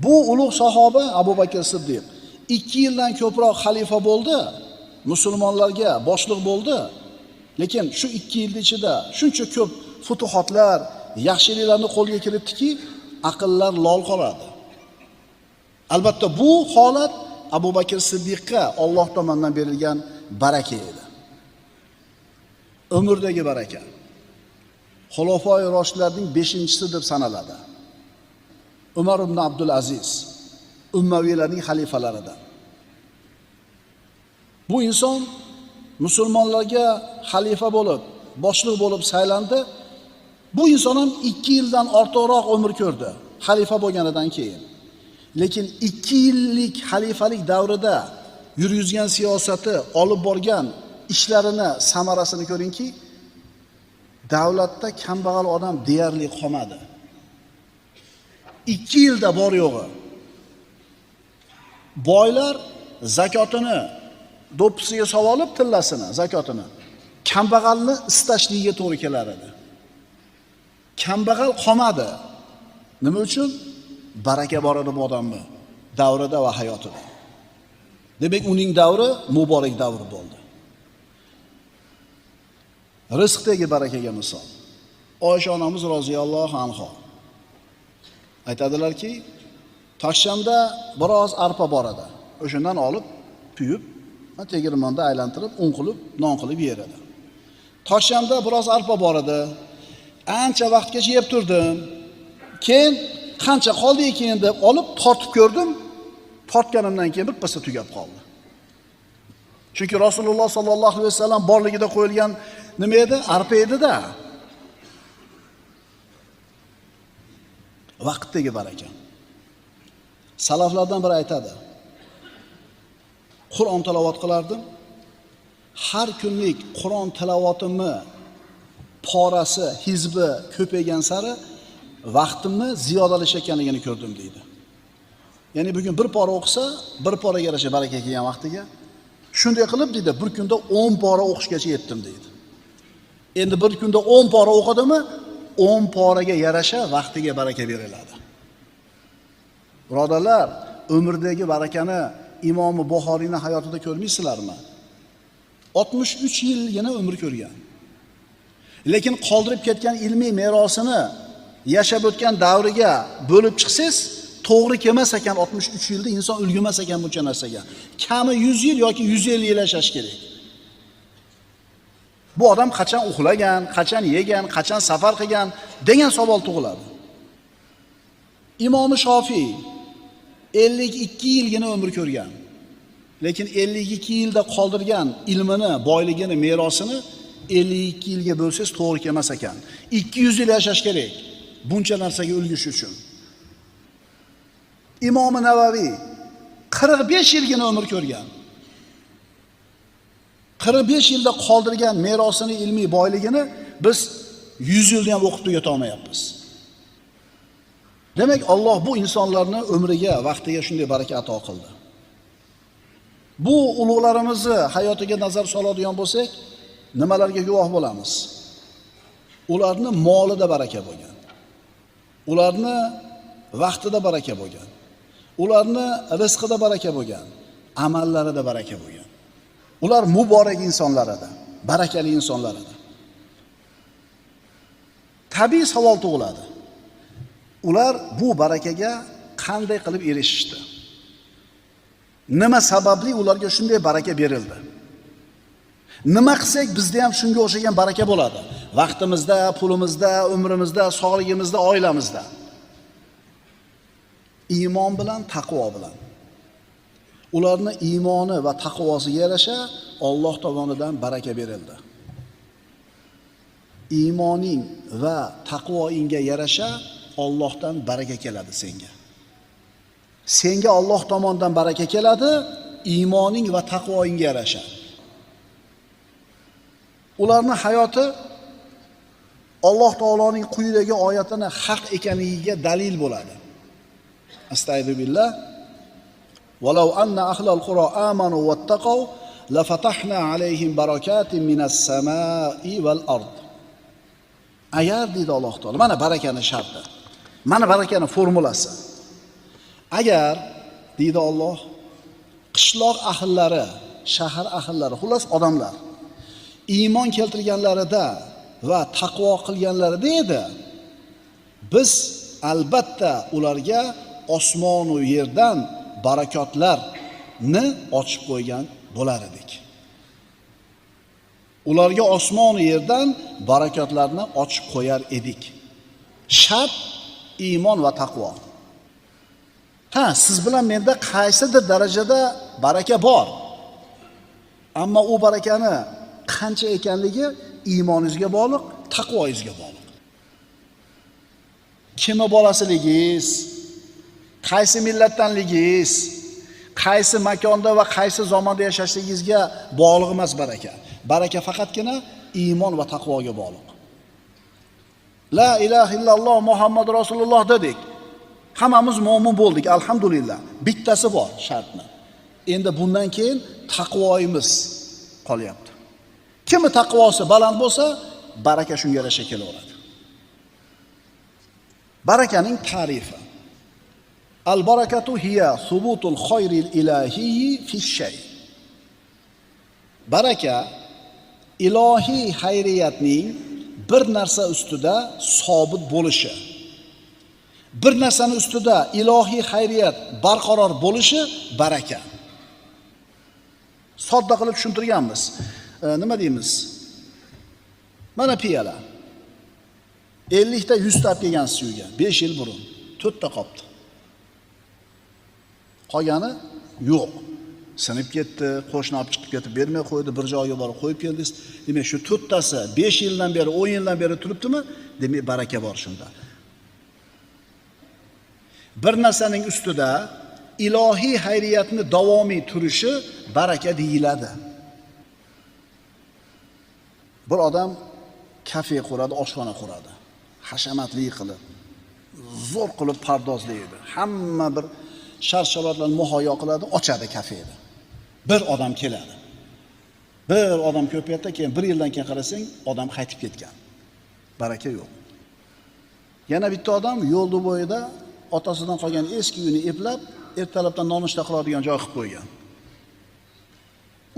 Bu ulug' sahoba Abu Bakr Siddiq 2 yildan ko'proq xalifa bo'ldi, musulmonlarga boshliq bo'ldi. Lekin shu 2 yil ichida shuncha ko'p futuhatlar, yaxshiliklarni qo'lga kiritdiki, aqllar lol qoladi. Albatta bu holat Abu Bakr Siddiqqa Alloh tomonidan berilgan baraka edi. Umrdagi baraka. Xulofoi roshidlarning 5-chisi deb sanaladi. Umar ibn Abdul Aziz, Ummaviylarning xalifalaridan. Bu inson musulmonlarga xalifa bo'lib, boshliq bo'lib saylandi. Bu inson ham 2 yildan ortiqroq umr ko'rdi, xalifa bo'lganidan keyin. Lekin 2 yillik xalifalik davrida yurgizgan siyosati, olib borgan ishlarini samarasini ko'ringki, davlatda kambag'al odam deyarli qolmadi. 2 yilda bor yo'g'i. Boylar zakotini do'ppisiga solib tillasini, zakotini kambag'alni istashligiga to'g'ri kelar edi. kambag'al qolmadi. Nima uchun? Baraka bor edi bu odamning davrida va hayotida. Demak, uning davri muborak davr bo'ldi. Rizqdagi barakaga misol. Oysha onamiz roziyallohu anha aytadilarki, Toshshamda biroz arpa bor edi. O'shandan olib, puyib, tegirmonda aylantirib, un qilib, non qilib yer edi. Toshshamda biroz arpa bor edi. Ancha vaqtgacha yeb turdim. Keyin qancha qoldi ekan deb olib tortib ko'rdim. Tortganimdan keyin bir passa tugab qoldi. Chunki Rasululloh sallallohu alayhi vasallam borligida qo'yilgan nima edi? Arpa edi-da. Vaqtdagi baraka. Salaflardan biri aytadi. Qur'on tilovat qilardim. Har kunlik Qur'on tilovatimni porasi, hizbi ko'paygan sari vaqtimni ziyodalashayotganligini ko'rdim deydi. Ya'ni bugun bir pora o'qisa, bir poraga yarasha baraka kelgan vaqtiga shunday qilib deydi, bir kunda 10 pora o'qishgacha yetdim deydi. Endi bir kunda 10 pora o'qidimi, 10 poraga yarasha vaqtiga baraka beriladi. Birodarlar, umrdagi barakani Imom Buxoriyning hayotida ko'rmaysizlarmi? 63 yilgina umr ko'rgan. Lekin qoldirib ketgan ilmiy merosini yashab o'tgan davriga bo'lib chiqsangiz, to'g'ri kelmas ekan 63 yilda inson ulgurmas ekan buncha narsaga. Kami 100 yil yoki 150 yil yashash kerak. Bu odam qachon uxlagan, qachon yegan, qachon safar qilgan degan savol tug'iladi. Imom Shofiy 52 yilgina umr ko'rgan. Lekin 52 yilda qoldirgan ilmini, boyligini, merosini 52 yilga bo'lsangiz to'g'ri kelmas ekan. 200 yil yashash kerak buncha narsaga ulgurish uchun. Imom Navaviy 45 yilgina umr ko'rgan. 45 yilda qoldirgan merosini, ilmiy boyligini biz 100 yilda ham o'qib tugata olmayapmiz. Demak, Alloh bu insonlarni umriga, vaqtiga shunday baraka ato qildi. Bu ulug'larimizni hayotiga nazar soladigan bo'lsak, nimalarga guvoh bo'lamiz? Ularni molida baraka bo'lgan. Ularni vaqtida baraka bo'lgan. Ularni rizqida baraka bo'lgan, amallarida baraka bo'lgan. Ular muborak insonlar edi, barakali insonlar edi. Tabiiy savol tug'iladi. Ular bu barakaga qanday qilib erishishdi? Nima sababli ularga shunday baraka berildi? Nima qilsak bizda ham shunga o'xshagan baraka bo'ladi? Vaqtimizda, pulimizda, umrimizda, sog'ligimizda, oilamizda. Iymon bilan, taqvo bilan. Ularning iymoni va taqvosiga yarasha Alloh tomonidan baraka berildi. Iymoning va taqvoingga yarasha Allohdan baraka keladi senga. Senga Alloh tomonidan baraka keladi, iymoning va taqvoingga yarasha. Ularning hayoti Alloh taoloning quyidagi oyatini haq ekanligiga dalil bo'ladi. Astagfirullah. Walau anna ahlal qura amanu wattaqaw lafatahna alayhim barakatin minas samai wal ard. Agar deydi Alloh taolo, mana barakani sharti. Mana barakani formulasi. Agar deydi Alloh, qishloq ahllari, shahar ahllari, xullas odamlar iymon keltirganlarida va taqvo qilganlarida edi, biz albatta ularga osmon va yerdan barakotlarni ochib qo'ygan bo'lar edik. Ularga osmon va yerdan barakotlarni ochib qo'yar edik. Shart iymon va taqvo. Siz bilan menda qaysidir darajada baraka bor. Ammo u barakani qancha ekanligi iymoningizga bog'liq, taqvoingizga bog'liq. Kimni bolasiligingiz, qaysi millatdanligingiz, qaysi makonda va qaysi zamonda yashashligingizga bog'liq emas baraka. Baraka faqatgina iymon va taqvoga bog'liq. La ilaha illalloh Muhammad Rasululloh dedik. Hammamiz mo'min bo'ldik, alhamdulillah. Bittasi bor shartni. Endi bundan keyin taqvoimiz qolyapti. Kimni taqvosi baland bo'lsa, baraka shunga yarasha kelaveradi. Barakaning ta'rifi. Al-barakatu hiya subutul khayril ilahiyyi fi shay. Baraka ilohiy xayriyatning bir narsa ustida sobit bo'lishi. Bir narsani ustida ilohiy xayriyat barqaror bo'lishi baraka. Sodda qilib tushuntirganmiz. Nima deymiz? Mana piyala. 50 ta 100 ta kelgan suyga 5 yil burun 4 ta qopdi. Qolgani yo'q. Sinib ketdi, qo'shni olib chiqib ketib bermay qo'ydi, bir joyga borib qo'yib keldingiz. Demak, shu 4 tasi 5 yildan beri, 10 yildan beri turibdimi? Demak, baraka bor shunda. Bir narsaning ustida ilohiy xayriyatni davomiy turishi baraka deyiladi. Bir odam kafe quradi, oshxona quradi. Hashamatli qilib, zo'r qilib pardozlaydi. Hamma bir shart-sharoitlarni muhayyo qiladi, ochadi kafeni. Bir odam keladi. Bir odam ko'payadi, keyin 1 yildan keyin qarasang, odam qaytib ketgan. Baraka yo'q. Yana bitta odam yo'lda bo'yida otasidan qolgan eski uyini eplab, ertalabdan nonushta qiladigan joy qilib qo'ygan.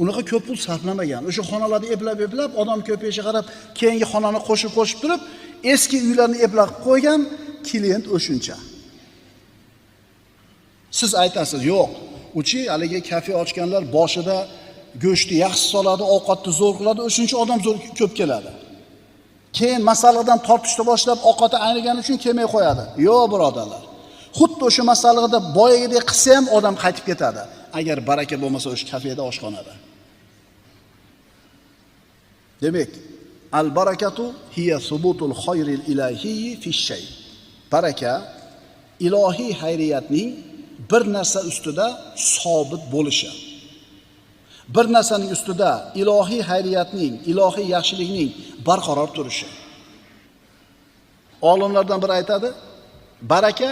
Unaqa ko'p pul sarflamagan. O'sha xonalarni eplab, odam ko'payishiga qarab, keyingi xonani qo'shib turib, eski uylarni eplab qo'ygan, klient o'shuncha. Siz aytasiz, yo'q, uchi haligi kafe ochganlar boshida go'shtni yaxshi soladi, ovqatni zo'r qiladi, o'shuncha odam zo'r ko'p keladi. Keyin masaladan tortishni boshlab, ovqati aynigani uchun kelmay qo'yadi. Yo'q, birodarlar. Xuddi o'sha masalada boyagidek qilsa ham odam qaytib ketadi. Agar baraka bo'lmasa o'sha kafeda, oshxonada. Demak, al-barakatu hiya subutul khayril ilahiyyi fi shay. Baraka ilohiy xayriyatning bir narsa ustida sobit bo'lishi. Bir narsaning ustida ilohiy xayriyatning, ilohiy yaxshilikning barqaror turishi. Olimlardan biri aytadi, baraka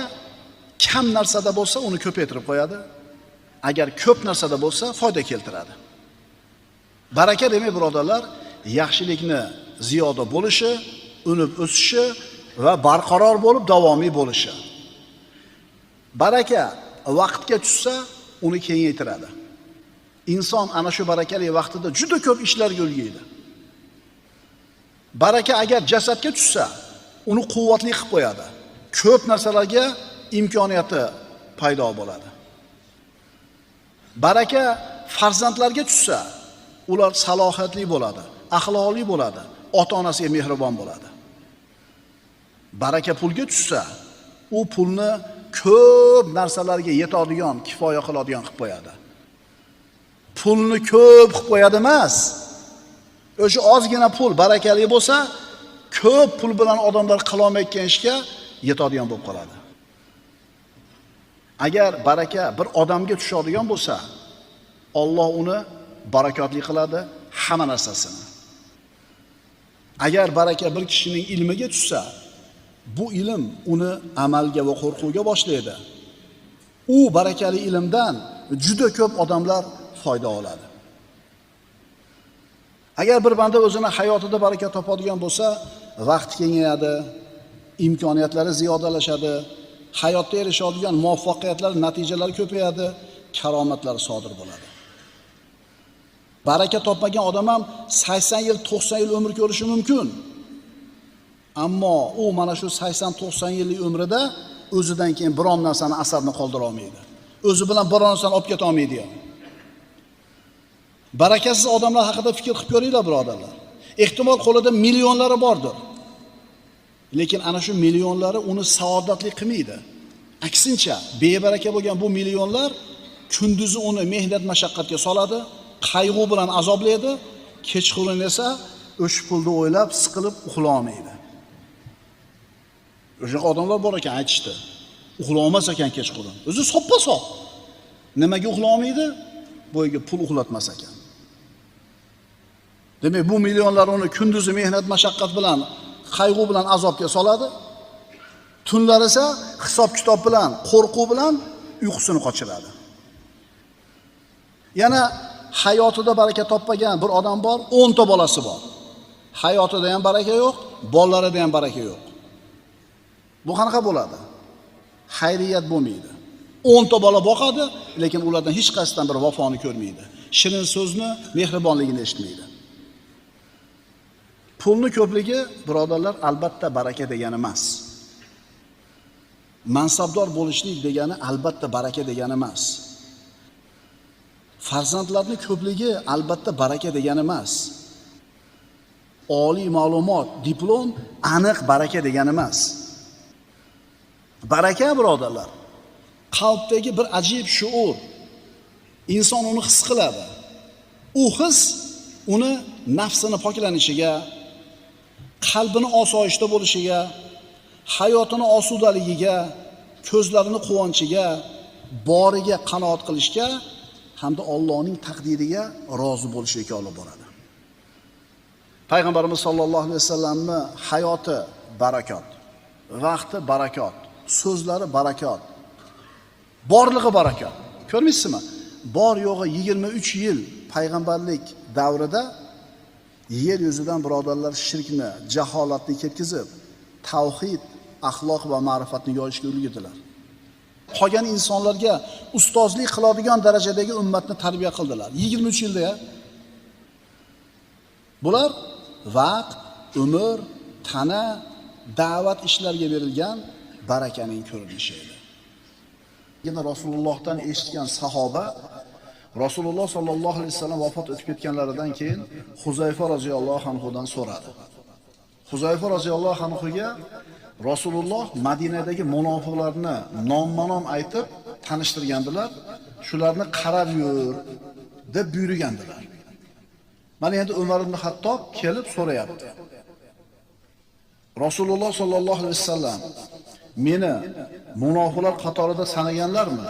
kam narsada bo'lsa uni ko'paytirib qo'yadi. Agar ko'p narsada bo'lsa foyda keltiradi. Baraka demak, birodarlar, yaxshilikni ziyoda bo'lishi, unib o'sishi va barqaror bo'lib davomiy bo'lishi. Baraka vaqtga tushsa, uni kengaytiradi. Inson ana shu barakali vaqtida juda ko'p ishlarga ulg'aydi. Baraka agar jasadga tushsa, uni quvvatli qilib qo'yadi. Ko'p narsalarga imkoniyati paydo bo'ladi. Baraka farzandlarga tushsa, ular salohiyatli bo'ladi, axloqli bo'ladi, ota-onasiga mehribon bo'ladi. Baraka pulga tushsa, u pulni ko'p narsalarga yetadigan, kifoya qiladigan qilib qo'yadi. Pulni ko'p qilib qo'yadi emas. O'sha ozgina pul barakali bo'lsa, ko'p pul bilan odamlar qila olmayotgan ishga yetadigan bo'lib qoladi. Agar baraka bir odamga tushadigan bo'lsa, Alloh uni barakotli qiladi hamma narsasini. Agar baraka bir kishining ilmiga tushsa, bu ilm uni amalga va qo'rquvga boshlaydi. U barakali ilmdan juda ko'p odamlar foyda oladi. Agar bir banda o'zini hayotida baraka topadigan bo'lsa, vaqt kengayadi, imkoniyatlari ziyodalashadi, hayotda erishadigan muvaffaqiyatlar, natijalari ko'payadi, karomatlar sodir bo'ladi. Baraka topmagan odam ham 80 yil, 90 yil umr ko'rishi mumkin. Ammo u mana shu 80-90 yillik umrida o'zidan keyin biron narsani asarni qoldira olmaydi. O'zi bilan biron narsani olib keta olmaydi. Barakasiz odamlar haqida fikr qilib ko'ringlar, birodarlar. Ehtimol qo'lida millionlari bordir. Lekin ana shu millionlari uni saodatli qilmaydi. Aksincha, bebaraka bo'lgan bu millionlar kunduzi uni mehnat mashaqqatga soladi, qayg'u bilan azoblaydi, kechqurun esa o'sha pulni o'ylab, siqilib uxlay olmaydi. O'sha odamlar bor ekan, aytishdi. Uxlay olmas ekan kechqurun. O'zi soppa-sop. Nimaga uxlay olmaydi? Bo'yiga pul uxlatmas ekan. Demak, bu millionlar uni kunduzi mehnat mashaqqat bilan, qayg'u bilan azobga soladi. Tunlar esa hisob-kitob bilan, qo'rquv bilan uyqusini qochiradi. Yana hayotida baraka topmagan bir odam bor, 10 ta bolasi bor. Hayotida ham baraka yo'q, bolalarida ham baraka yo'q. Bu qanaqa bo'ladi? Xayriyat bo'lmaydi. 10 ta bola boqadi, lekin ulardan hech qaysidan bir vafoni ko'rmaydi. Shirin so'zni, mehribonligini eshitmaydi. Pulni ko'pligi, birodarlar, albatta baraka degani emas. Mansabdor bo'lishlik degani albatta baraka degani emas. Farzandlarning ko'pligi albatta baraka degani emas. Oliy ma'lumot, diplom aniq baraka degani emas. Baraka, birodarlar, qalbdagi bir ajib shuur. Inson uni his qiladi. U his uni nafsini poklanishiga, qalbini osoyishta bo'lishiga, hayotini osudaligiga, ko'zlarini quvonchiga, boriga qanoat qilishga hamda Allohning taqdiriga rozi bo'lishga olib boradi. Payg'ambarimiz sollallohu alayhi vasallamning hayoti barakot, vaqti barakot, so'zlari barakot, borlig'i barakot. Ko'rmaysizmi? Bor yo'g'i 23 yil payg'ambarlik davrida yer yuzidan birodarlar shirkni, jaholatni ketkizib, tavhid, axloq va ma'rifatni yoyishga ulgurdilar. Qolgan insonlarga ustozlik qiladigan darajadagi ummatni tarbiya qildilar. 23 yilda ya. Bular vaqt, umr, tana, da'vat ishlariga berilgan barakaning ko'rinishi edi. Yana Rasulullohdan eshitgan sahoba Rasululloh sollallohu alayhi vasallam vafot etib ketganlaridan keyin Huzayfa roziyallohu anhudan so'radi. Huzayfa roziyallohu anhuga Rasululloh Madinadagi munofiqlarni nomma-nom aytib tanishtirgandilar. Shularni qarab yur deb buyurgandilar. Mana endi Umar ibn Xattob kelib so'rayapti. Rasululloh sollallohu alayhi vasallam meni munofiqlar qatorida sanaganlarmi?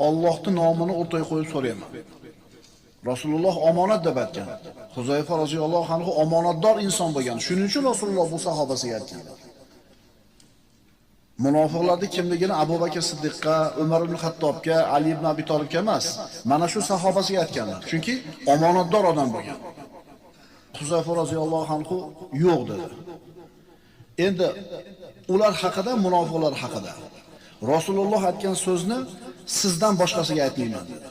Allohning nomini o'rtaga qo'yib so'rayman. Rasululloh omonat deb aytgan. Huzayfa roziyallohu anhu omonatdor inson bo'lgan. Shuning uchun Rasululloh bu sahobasiga aytganlar. Munofiqlarning kimligini Abu Bakr Siddiqqa, Umar ibn Xattobga, Ali ibn Abi Talibga emas, mana shu sahobasiga aytganlar. Chunki omonatdor odam bo'lgan. Huzayfa roziyallohu anhu yo'q dedi. Endi ular haqida, munofiqlar haqida Rasululloh aytgan so'zni sizdan boshqasiga aytmayman dedi.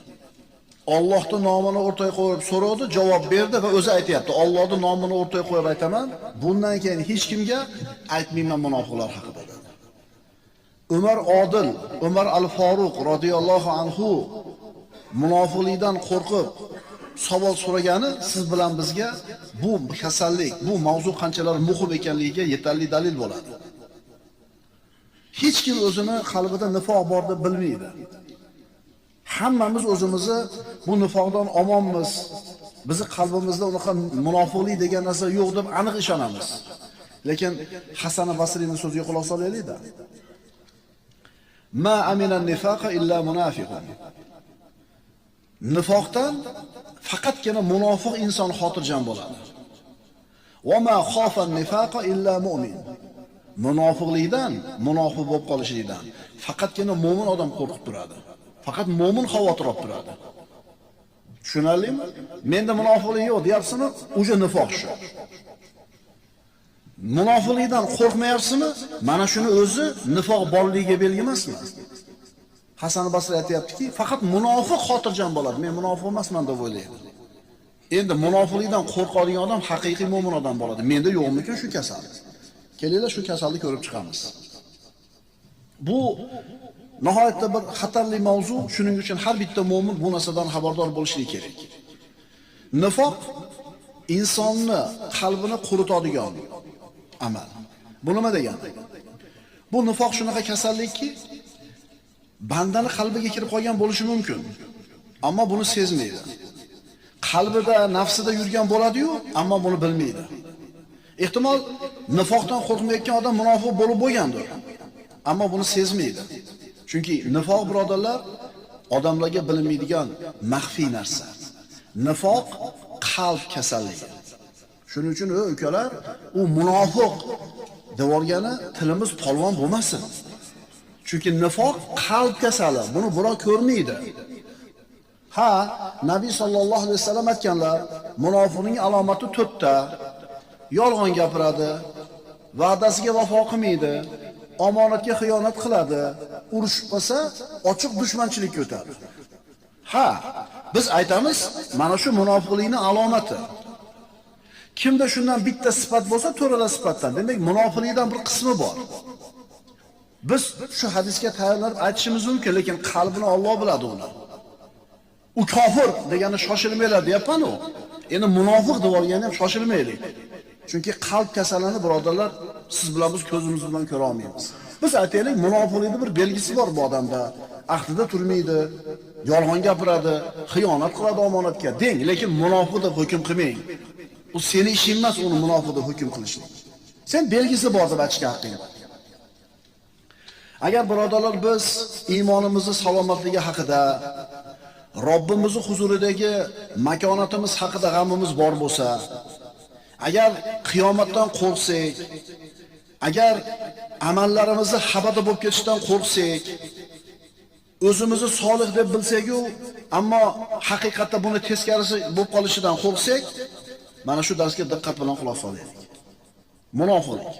Allohning nomini o'rtaga qo'yib so'radi, javob berdi va o'zi aytayapti. Allohning nomini o'rtaga qo'yib aytaman, bundan keyin hech kimga aytmayman munofiqlar haqida dedi. Umar Odil, Umar al-Faruq radhiyallohu anhu munofiqlikdan qo'rqib savol so'ragani siz bilan bizga bu kasallik, bu mavzu qanchalar muhim ekanligiga yetarli dalil bo'ladi. Hech kim o'zini qalbida nifoq bor deb bilmaydi. Hammamiz o'zimizni bu nifoqdan omonmiz. Bizi qalbimizda unaqa munofiqlik degan narsa yo'q deb aniq ishonamiz. Lekin Hasan Basriyning so'ziga quloq solaylik-da. Ma amina nifaqa illa munafiqun. Nifoqdan faqatgina munofiq inson xotirjam bo'ladi. Va ma khafa nifaqa illa mu'min. Munofiqlikdan, munofiq bo'lib qolishlikdan faqatgina mo'min odam qo'rqib turadi. Faqat mo'min xavotir olib turadi. Tushunarlimi? Menda munofiqlik yo'q deyapsizmi? O'sha nifoq shu. Munofiqlikdan qo'rqmayapsizmi? Mana shuni o'zi nifoq borligiga belgi emasmi? Hasan Basri aytayaptiki, faqat munofiq xotirjam bo'ladi. Men munofiq emasman deb o'ylaydi. Endi munofiqlikdan qo'rqadigan odam haqiqiy mo'min odam bo'ladi. Menda yo'qmi-ku shu kasal? Kelinglar shu kasalni ko'rib chiqamiz. Bu nihoyatda bir xatarli mavzu, shuning uchun har bitta mo'min bu narsadan xabardor bo'lishi kerak. Nifoq insonni qalbini quritadigan amal. Bu nima degani? Bu nifoq shunaqa kasallikki, bandani qalbiga kirib qolgan bo'lishi mumkin, ammo buni sezmaydi. Qalbida, nafsida yurgan bo'ladi-yu, ammo buni bilmaydi. Ehtimol nifoqdan qo'rqmayotgan odam munofiq bo'lib bo'lgandir, ammo buni sezmaydi. Chunki nifoq, birodarlar, odamlarga bilinmaydigan maxfiy narsa. Nifoq qalb kasalligi. Shuning uchun ukalar, u munofiq devorgani tilimiz polvon bo'lmasin. Chunki nifoq qalb kasali, buni birov ko'rmaydi. Ha, Nabiy sallallohu alayhi vasallam aytganlar, munofiqning alomati 4 ta. Yolg'on gapiradi, va'dasiga vafo qilmaydi, omonatga xiyonat qiladi, urushib qolsa, ochiq dushmanchilikka o'tadi. Ha, biz aytamiz, mana shu munofiqlikning alomati. Kimda shundan bitta sifat bo'lsa, to'rala sifatdan. Demak, munofiqlikdan bir qismi bor. Biz shu hadisga tayyorlanib aytishimiz mumkin, lekin qalbini Alloh biladi uni. U kofir degani shoshilmaylar deyapman-ku. Endi munofiq deb olganda ham shoshilmaylik. Chunki qalb kasalini birodarlar, siz bilan biz ko'zimiz bilan ko'ra olmaymiz. Biz aytaylik, munofiqlikning bir belgisi bor bu odamda. Ahdida turmaydi, yolg'on gapiradi, xiyonat qiladi omonatga. Deng, lekin munofiq deb hukm qilmang. U seni ishing emas, uni munofiq deb hukm qilishlik. Sen belgisi bor deb aytishga haqqing bor. Agar birodarlar biz iymonimizni salomatligi haqida, Robbimizning huzuridagi makonatimiz haqida g'amimiz bor bo'lsa, agar qiyomatdan qo'rqsak, agar amallarimizni xabada bo'lib ketishdan qo'rqsak, o'zimizni solih deb bilsak-ku, ammo haqiqatda buni teskarisi bo'lib qolishidan qo'rqsak, mana shu darsga diqqat bilan quloq solaylik. Munofiqlik.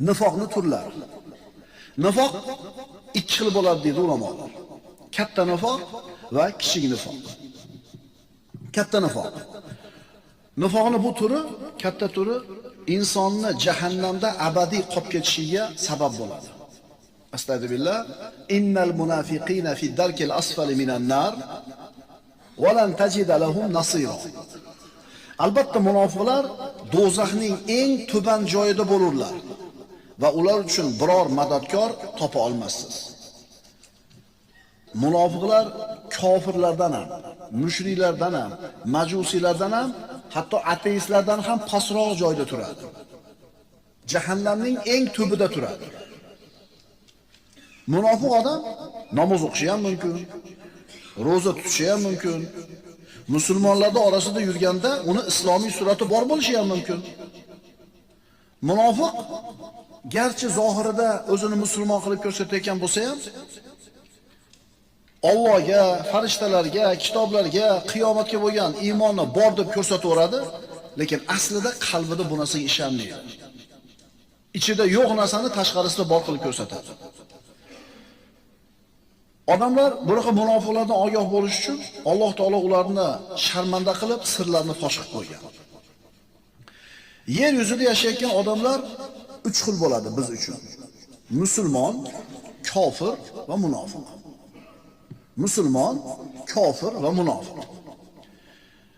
Nifoqning turlari. Nifoq ikki xil bo'ladi deydi ulamolar. Katta nifoq va kichik nifoq. Katta nifoq. Nifoqning bu turi, katta turi insonni jahannamda abadiy qolib ketishiga sabab bo'ladi. Astagfirullah. Innal munafiqina fi darkil asfali minan nar va lan tajida lahum nasira. Albatta munofiqlar do'zaxning eng tuban joyida bo'lurlar va ular uchun biror madadkor topa olmassiz. Munofiqlar kofirlardan ham, mushriklardan ham, majusilardan ham, hatto ateistlardan ham pastroq joyda turadi. Jahannamning eng tubida turadi. Munofiq odam namoz o'qishi ham mumkin, roza tutishi ham mumkin. Musulmonlarning orasida yurganda uni islomiy surati bor bo'lishi ham mumkin. Munofiq garchi zohirida o'zini musulmon qilib ko'rsatayotgan bo'lsa ham, Allohga, farishtalarga, kitoblarga, qiyomatga bo'lgan iymonni bor deb ko'rsataveradi, lekin aslida qalbida bu narsaga ishonmaydi. Ichida yo'q narsani tashqarisida bor qilib ko'rsatadi. Odamlar bunaqa munofiqlardan ogoh bo'lish uchun Alloh taolo ularni sharmanda qilib, sirlarni fosh qilib qo'ygan. Yer yuzida yashayotgan odamlar 3 xil bo'ladi biz uchun. Musulmon, kofir va munofiq. Musulmon, kofir va munofiq.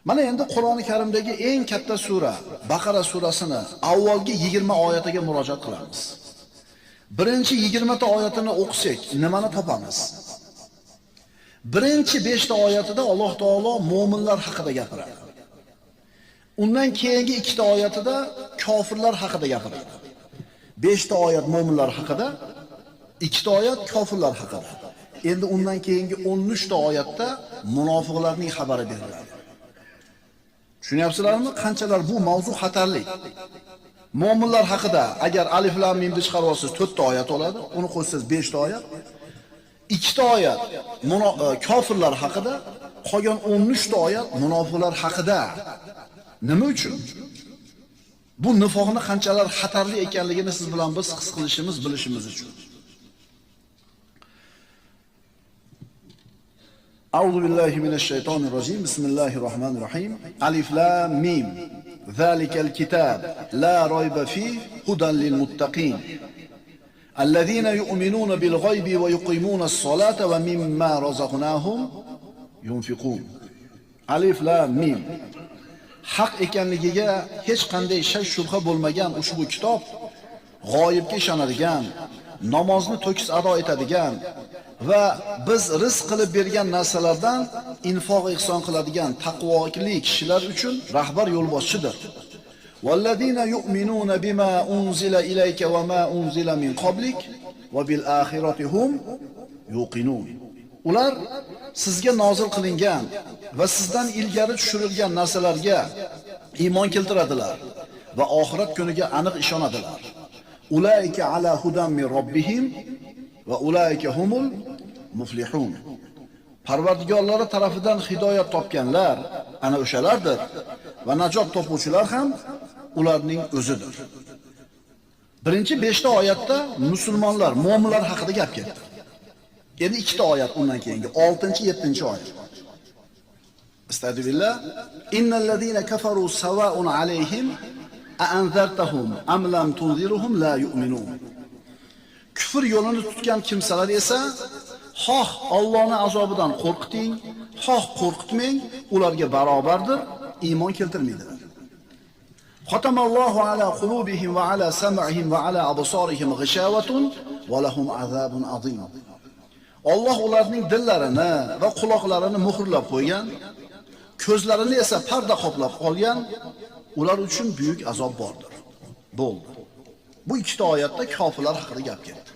Mana endi Qur'oni Karimdagi eng katta sura, Baqara surasini avvalgi 20 oyatiga murojaat qilamiz. Birinchi 20 ta oyatini o'qisak, nimani topamiz? Birinchi 5 ta oyatida Alloh taolo mu'minlar haqida gapiradi. Undan keyingi 2 ta oyatida kofirlar haqida gapiradi. 5 ta oyat mu'minlar haqida, 2 ta oyat kofirlar haqida. Endi undan keyingi 13 ta oyatda munofiqlarning xabari beriladi. Tushunyapsizlarmi? Qanchalar bu mavzu xatarli. Mu'minlar haqida agar alif lam mimni chiqarib olsangiz 4 ta oyat oladi, uni qo'ysangiz 5 ta oyat. 2 ta oyat kofirlar haqida, qolgan 13 ta oyat munofiqlar haqida. Nima uchun? Bu nifoqning qanchalar xatarli ekanligini siz bilan biz his qilishimiz, bilishimiz uchun. A'udhu billahi minash shaytonir rojim. Bismillahir rohmanir rohim. Alif lam mim. Zalikal kitab la rayba fihi hudan lil muttaqin. Allazina yu'minuna bil ghaybi wa yuqimuna as-salata wa mimma razaqnahum yunfiqun. Alif lam mim. Haq ekanligiga hech qanday shak shubha bo'lmagan ushbu kitob g'oyibga ishonadigan, namozni to'kis ado etadigan va biz rizq qilib bergan narsalardan infoq ihson qiladigan taqvoli kishilar uchun rahbar yo'lboshchidir. Vallazina yu'minuna bima unzila ilayka va ma unzila min qablik va bil axirati hum yuqinun. Ular sizga nozil qilingan va sizdan ilgari tushirilgan narsalarga iymon keltiradilar va oxirat kuniga aniq ishonadilar. Ulaika ala hudan min robbihim va ulaika humul muflihun. Parvardigorlari tarafidan hidoyat topganlar ana o'shalardir va najot topuvchilar ham ularning o'zidir. Birinchi 5 ta oyatda musulmonlar, mu'minlar haqida gap ketdi. Endi 2 ta oyat undan keyingi 6-7 oyat. Estağfirullah. İnnel lezine keferu savaun aleyhim a anzartahum am lam tunziruhum la yu'minun. Küfür yo'lini tutgan kimsalar esa xoh Allohning azobidan qo'rqiting, xoh qo'rqitmang, ularga barobardir, iymon keltirmaydilar. Xatamallohu ala qulubihim va ala sam'ihim va ala absarihim g'ishawatun va lahum azabun azim. Alloh ularning dillarini va quloqlarini muhrlab qo'ygan, ko'zlarini esa parda qoplab qolgan, ular uchun buyuk azob bordir. Bo'ldi. Bu 2 ta oyatda kofirlar haqida gap ketdi.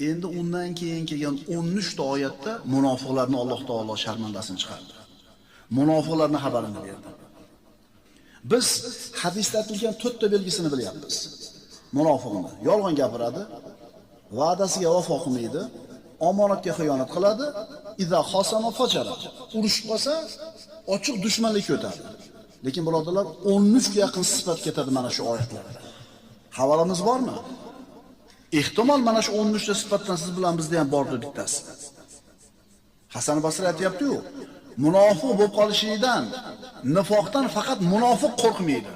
Endi undan keyin kelgan 13 ta oyatda munofiqlarni Alloh taolo sharmandasini chiqardi. Munofiqlarning xabarini berdi. Biz hadisda aytilgan 4 ta belgisini bilyapmiz. Munofiqni yolg'on gapiradi, va'dasiga vafo qilmaydi, omonatga xiyonat qiladi, iza xosama fajara. Urushib qolsa, ochiq dushmanlikka o'tadi. Lekin birodarlar 13 ga yaqin sifat ketadi mana shu oyatlarda. Xabarimiz bormi? Ehtimol mana shu 13 ta sifatdan siz bilan bizda ham bordir bittasi. Hasan Basri aytayapti-ku, munofiq bo'lib qolishidan, nifoqdan faqat munofiq qo'rqmaydi.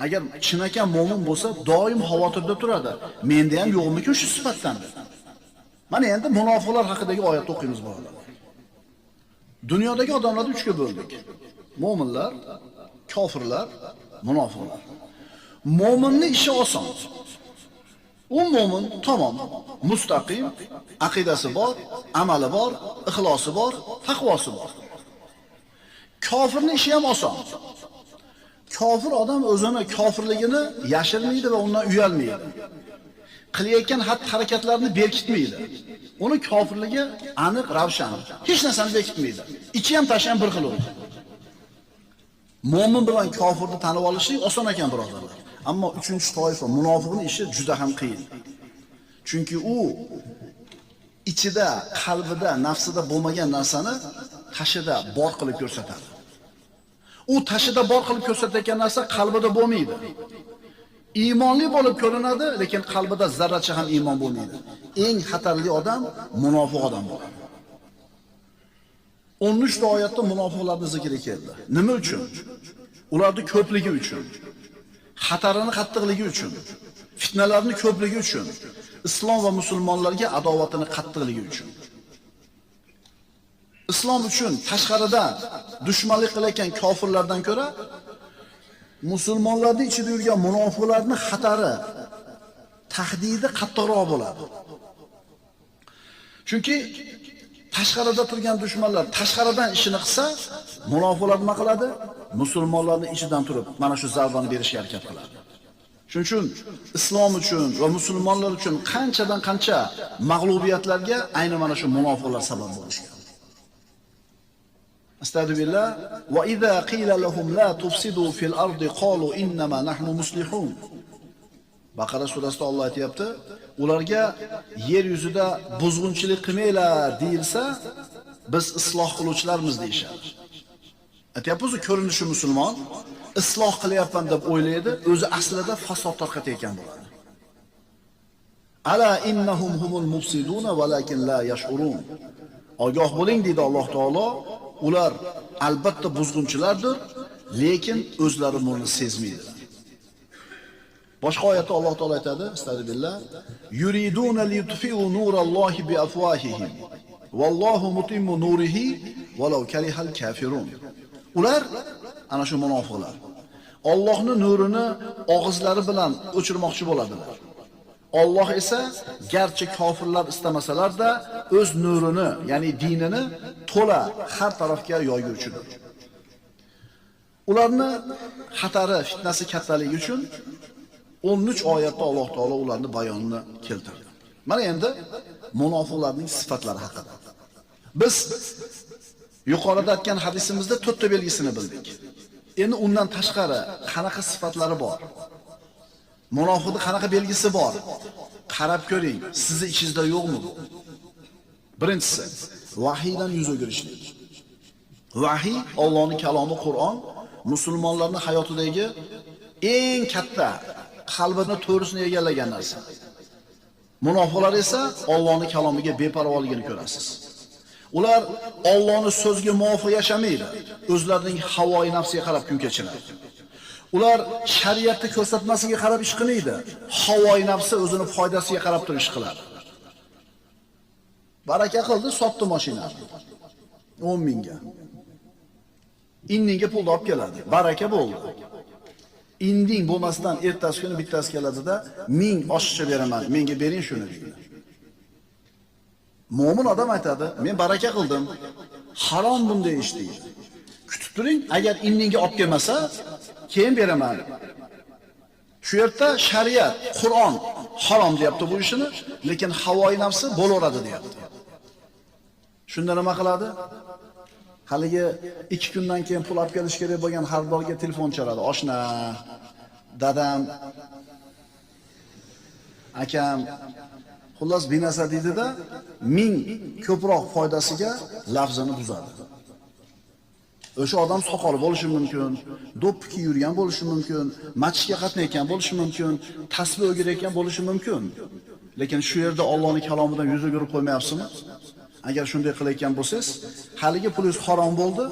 Agar chinakam mo'min bo'lsa, doim xavotirda turadi. Menda ham yo'qmi-ku shu sifatdan? Mana endi munofiqlar haqidagi oyat o'qiymiz birodarlar. Dunyodagi odamlarni 3 ga bo'ldik. Mo'minlar, kofirlar, munofiqlar. Mo'minning ishi oson. U mo'min tamom, mustaqim, aqidasi bor, amali bor, ixlosi bor, taqvosi bor. Kofirning ishi ham oson. Kofir odam o'zini kofirligini yashirmaydi va undan uyalmaydi. Qilayotgan xatti-harakatlarni berkitmaydi. Uni kofirligi aniq, ravshan. Hech narsani berkitmaydi. Ichi ham tashi ham bir xil bo'ladi. Mo'min bilan kofirni tanib olishlik oson ekan birodarlar. Ammo 3-toifa munofiqning ishi juda ham qiyin. Chunki u ichida, qalbida, nafsida bo'lmagan narsani tashida bor qilib ko'rsatadi. U tashida bor qilib ko'rsatayotgan narsa qalbida bo'lmaydi. Iymonli bo'lib ko'rinadi, lekin qalbida zarracha ham iymon bo'lmaydi. Eng xatarli odam munofiq odam bo'ladi. 13 ta oyatda munofiqlarning zikri keldi. Nima uchun? Ularning ko'pligi uchun. Xatarini qattiqligi uchun, fitnalarning ko'pligi uchun, islom va musulmonlarga adovatini qattiqligi uchun. Islom uchun tashqaridan dushmanlik qilayotgan kofirlardan ko'ra musulmonlarning ichida yurgan munofiqlarning xatari, tahdidi qattiqroq bo'ladi. Chunki tashqarida turgan dushmanlar tashqaridan ishini qilsa, munofiqlar nima qiladi? Musulmonlarning ichidan turib mana shu zarbani berishga harakat qiladi. Shuning uchun islom uchun va musulmonlar uchun qanchadan qancha mag'lubiyatlarga ayni mana shu munofiqlar sabab bo'lishgan. Astagfirullah va idza qila lahum la tufsidu fil ardi qalu innama nahnu muslihun. Baqara surasida Alloh aytayapti, ularga yer yuzida buzg'unchilik qilmanglar deyilsa, biz isloh qiluvchilarmiz deyshadi. Aytayapmiz, ko'rinishi musulmon, isloh qilyapman deb o'ylaydi, o'zi aslida fasod tarqatayotgan bo'ladi. Ala innahum humul mufsiduna walakin la yash'urun. Ogoh bo'ling deydi Alloh taolo, ular albatta buzg'unchilardir, lekin o'zlari buni sezmaydilar. Boshqa oyatda Alloh taolo aytadi, astagfirullah, yuriduna liyutfi'u nurallohi bi afwahihim vallohu mutimmu nurihi walau karihal kafirun. Ular ana shu munofiqlar Allohning nurini og'izlari bilan o'chirmoqchi bo'ladilar. Alloh esa garchi kofirlar istamasalar-da o'z nurini, ya'ni dinini to'la har tarafga yoyguvchidir. Ularni xatari, fitnasi kattaligi uchun 13 oyatda Alloh taolo ularning bayonini keltirdi. Mana endi munofiqlarning sifatlari haqida. Biz yuqorida aytgan hadisimizda 4 ta belgisini bildik. Endi undan tashqari qanaqa sifatlari bor? Munofiqning qanaqa belgisi bor? Qarab ko'ring, sizning ichingizda yo'qmi bu? Birinchisi, vahiydan yuz o'girishlik. Vahiy, Allohning kalomi Qur'on, musulmonlarning hayotidagi eng katta qalbini to'g'risini egallagan narsa. Munofiqlar esa Allohning kalomiga beparvoligini ko'rasiz. Ular Allohning so'ziga muvofiq yashamaydi. O'zlarining havoyi nafsiga qarab kun kechiradi. Ular shariatning ko'rsatmasiga qarab ish qilmaydi. Havoyi nafsi o'zining foydasiga qarab turib ish qiladi. Baraka qildi, sotdi mashinani. 10 mingga. Indinga pulni olib keladi. Baraka bo'ldi. Inding bo'lmasdan ertasi kuni bittasi keladida 1000 oshiqcha beraman, menga bering shuni deydi. Mo'min odam aytadi, men baraka qildim. Harom bunday ish deydi. Kutib turing, agar indinga olib kelmasa, keyin beraman. Shu yerda shariat, Qur'on harom deyapti bu ishini, lekin havoyi nafsi bo'laveradi deyapti. Shunda nima qiladi? Haligi 2 kundan keyin pul olib kelish kerak bo'lgan xaridorga telefon chaladi. Oshna, dadam, akam, xullas binasa deydida 1000 ko'proq foydasiga lafzini buzadi. O'sha odam soqoli bo'lishi mumkin, do'ppi yurgan bo'lishi mumkin, masjidga qatnayotgan bo'lishi mumkin, tasbih o'girayotgan bo'lishi mumkin. Lekin shu yerda Allohning kalomidan yuz o'girib qo'ymayapsizmi? Agar shunday qilayotgan bo'lsangiz, haligi pulingiz harom bo'ldi,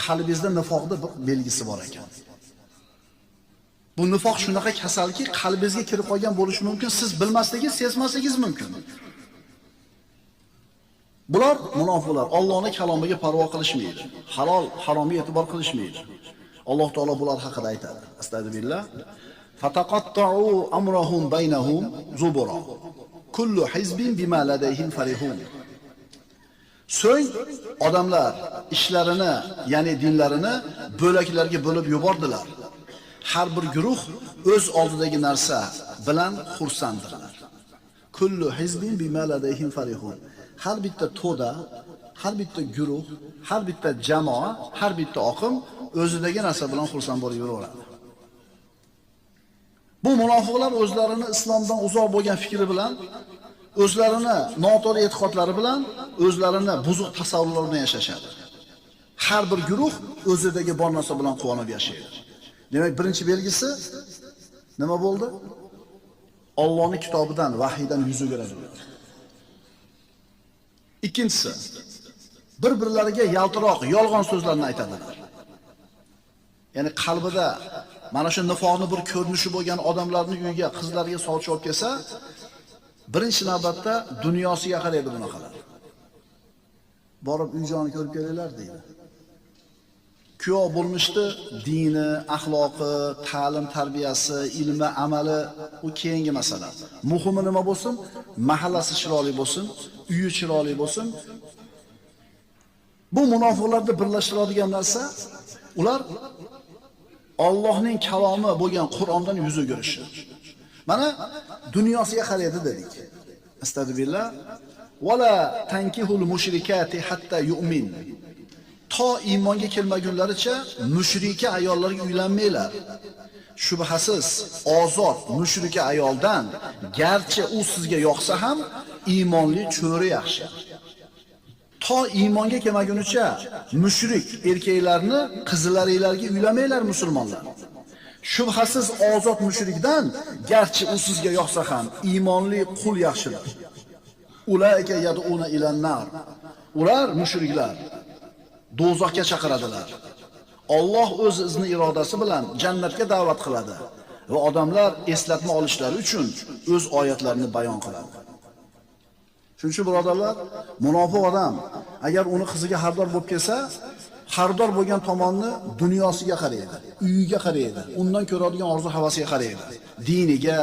qalbingizda nifoqning belgisi bor ekan. Bu nifoq shunaqa kasalki, qalbingizga kirib qolgan bo'lishi mumkin, siz bilmasligingiz, sezmasligingiz mumkin. Bular munofiqlar, Allohning kalomiga parvo qilishmaydi. Halol, haromga e'tibor qilishmaydi. Alloh taolo bular haqida aytadi. Astagfirullah. Fataqatta'u amrahum baynahum zubura. Kullu hizbin bima ladayhim farihun. So'ng odamlar ishlarini, ya'ni dinlarini bo'laklarga bo'lib yubordilar. Har bir guruh o'z oldidagi narsa bilan xursanddirlar. Kullu hizbin bima ladayhim farihun. Har bitta to'da, har bitta guruh, har bitta jamoa, har bitta oqim o'zidagi narsa bilan xursand bo'lib yuraveradi. Bu munofiqlar o'zlarini islomdan uzoq bo'lgan fikri bilan, o'zlarini noto'g'ri e'tiqodlari bilan, o'zlarini buzuq tasavvurlar bilan yashashadi. Har bir guruh o'zidagi bor narsa bilan quvonib yashaydi. Demak, birinchi belgisi nima bo'ldi? Allohning kitobidan, vahiydan yuz o'giradi. Ikkinchisi, bir-birlariga yaltiroq, yolg'on so'zlarni aytadilar. Ya'ni qalbida mana shu nifoqning bir ko'rinishi bo'lgan odamlarning uyiga qizlarga sovchi olib kelsa, birinchi navbatda dunyosiga qaraydi bunaqalar. Borib uy-joyini ko'rib kelinglar deydi. Kuyov bo'lmishdi, dini, axloqi, ta'lim, tarbiyasi, ilmi, amali u keyingi masala. Muhimi nima bo'lsin? Mahallasi chiroyli bo'lsin, uyi chiroyli bo'lsin. Bu munofiqlarni birlashtiradigan narsa ular Allohning kalomi bo'lgan Qur'ondan yuz o'girishi. Mana dunyosiga qaraydi dedik. Astagfirullah. Wala tankihul mushrikati hatta yu'min. To iymonga kelmagunlaricha mushrika ayollarga uylanmanglar. Shubhasiz, ozod mushrika ayoldan garchi u sizga yoqsa ham iymonli cho'ri yaxshi. To iymonga kelmagunicha mushrik erkaklarni qizlaringlarga uylanmanglar musulmonlar. Shubhasiz ozod mushrikdan garchi u sizga yoqsa ham iymonli qul yaxshidir. Ulayka yad'una ilan nar. Ular mushriklar do'zaxga chaqiradilar. Alloh o'z izni irodasi bilan jannatga da'vat qiladi va odamlar eslatma olishlari uchun o'z oyatlarini bayon qiladi. Shuning uchun birodarlar, munofiq odam agar uni qiziga xaridor bo'lib kelsa, xaridor bo'lgan tomonni dunyosiga qaraydi, uyiga qaraydi, undan ko'radigan orzu-havasiga qaraydi. Diniga,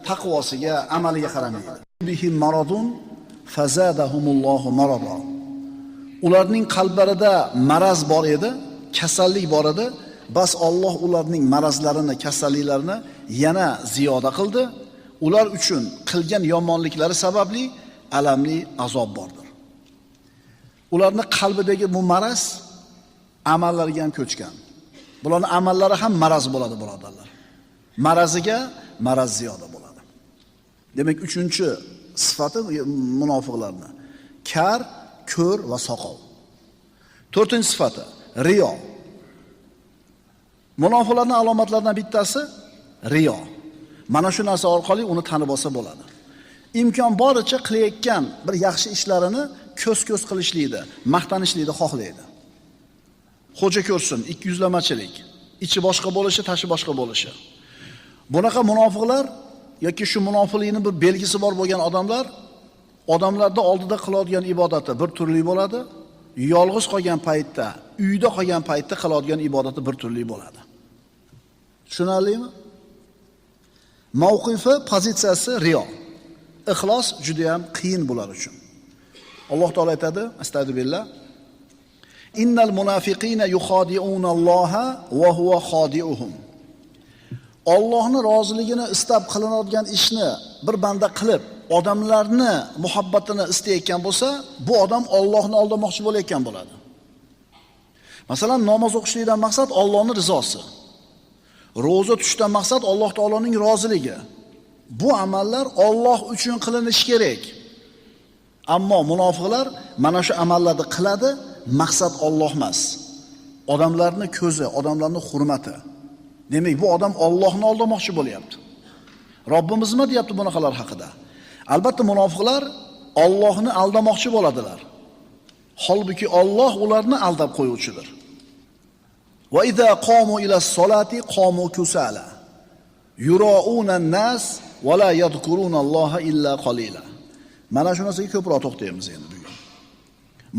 taqvosiga, amaliga qaramaydi. Bihim maradun fazadahumullohu marada. Ularning qalblarida maraz bor edi, kasallik bor edi. Bas Alloh ularning marazlarini, kasalliklarini yana ziyoda qildi. Ular uchun qilgan yomonliklari sababli alamli azob bordir. Ularning qalbidagi bu maraz amallariga ham ko'chgan. Bularning amallari ham maraz bo'ladi, birodarlar. Maraziga maraz ziyoda bo'ladi. Demak, uchinchi sifati munofiqlarni kar, ko'r va soqov. To'rtinchi sifati riyo. Munofiqlarning alomatlaridan bittasi riyo. Mana shu narsa orqali uni tanib olsa bo'ladi. Imkon boricha qilayotgan bir yaxshi ishlarini ko'z-ko'z qilishlikni, maqtanishlikni xohlaydi. Xo'ja ko'rsin, 200lamachilik, ichi boshqa bo'lishi, tashi boshqa bo'lishi. Bunaqa munofiqlar yoki shu munofiqlikning bir belgisi bor bo'lgan odamlarda oldida qiladigan ibodati bir turli bo'ladi. Yolg'iz qolgan paytda, uyda qolgan paytda qiladigan ibodati bir turli bo'ladi. Tushunarlimi? Mavqifi, pozitsiyasi riyo. Ixlos juda ham qiyin bular uchun. Alloh taolo aytadi, astagfirullah. Innal munafiqina yukhadi'unalloha va huwa khadi'uhum. Allohning roziligini istab qilinadigan ishni bir banda qilib, odamlarni muhabbatini istayotgan bo'lsa, bu odam Allohni aldamoqchi bo'layotgan bo'ladi. Masalan, namoz o'qishlikdan maqsad Allohning rizosi. Roza tutishdan maqsad Alloh taoloning roziligi. Bu amallar Alloh uchun qilinishi kerak. Ammo munofiqlar mana shu amallarni qiladi, maqsad Alloh emas. Odamlarning ko'zi, odamlarning hurmati. Demak, bu odam Allohni aldamoqchi bo'lyapti. Robbimiz nima deyapti bunaqalar haqida? Albatta munofiqlar Allohni aldamoqchi bo'ladilar. Holbuki Alloh ularni aldab qo'yuvchidir. Va idza qamu ila solati qamu kusala. Yura'una an-nas va la yadhkurunalloha illa qalila. Mana shu narsaga ko'proq to'xtaymiz endi bugun.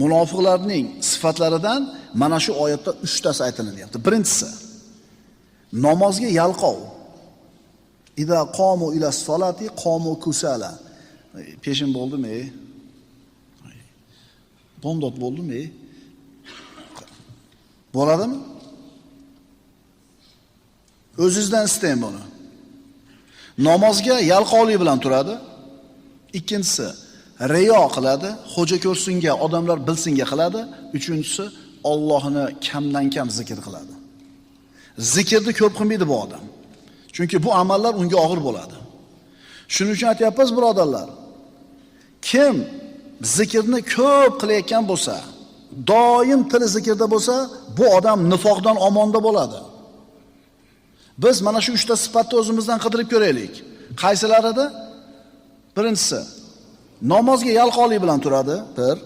Munofiqlarning sifatlaridan mana shu oyatda 3 tasi aytilyapti. Birinchisi namozga yalqov. Idza qamu ila solati qamu kusala. Peshin bo'ldimi? Bomdod bo'ldimi? Bo'ladimi? O'zingizdan istang buni. Namozga yalqovlik bilan turadi. Ikkinchisi riyo qiladi, xo'ja ko'rsinga, odamlar bilsinga qiladi. Uchinchisi Allohni kamdan kam zikr qiladi. Zikrni ko'p qilmaydi bu odam. Chunki bu amallar unga og'ir bo'ladi. Shuning uchun aytyapmiz, birodarlar. Kim zikrni ko'p qilayotgan bo'lsa, doim tili zikrda bo'lsa, bu odam nifoqdan omonda bo'ladi. Biz mana shu 3 ta sifatni o'zimizdan qidirib ko'raylik. Qaysilari? Birinchisi, namozga yalqonlik bilan turadi, 1.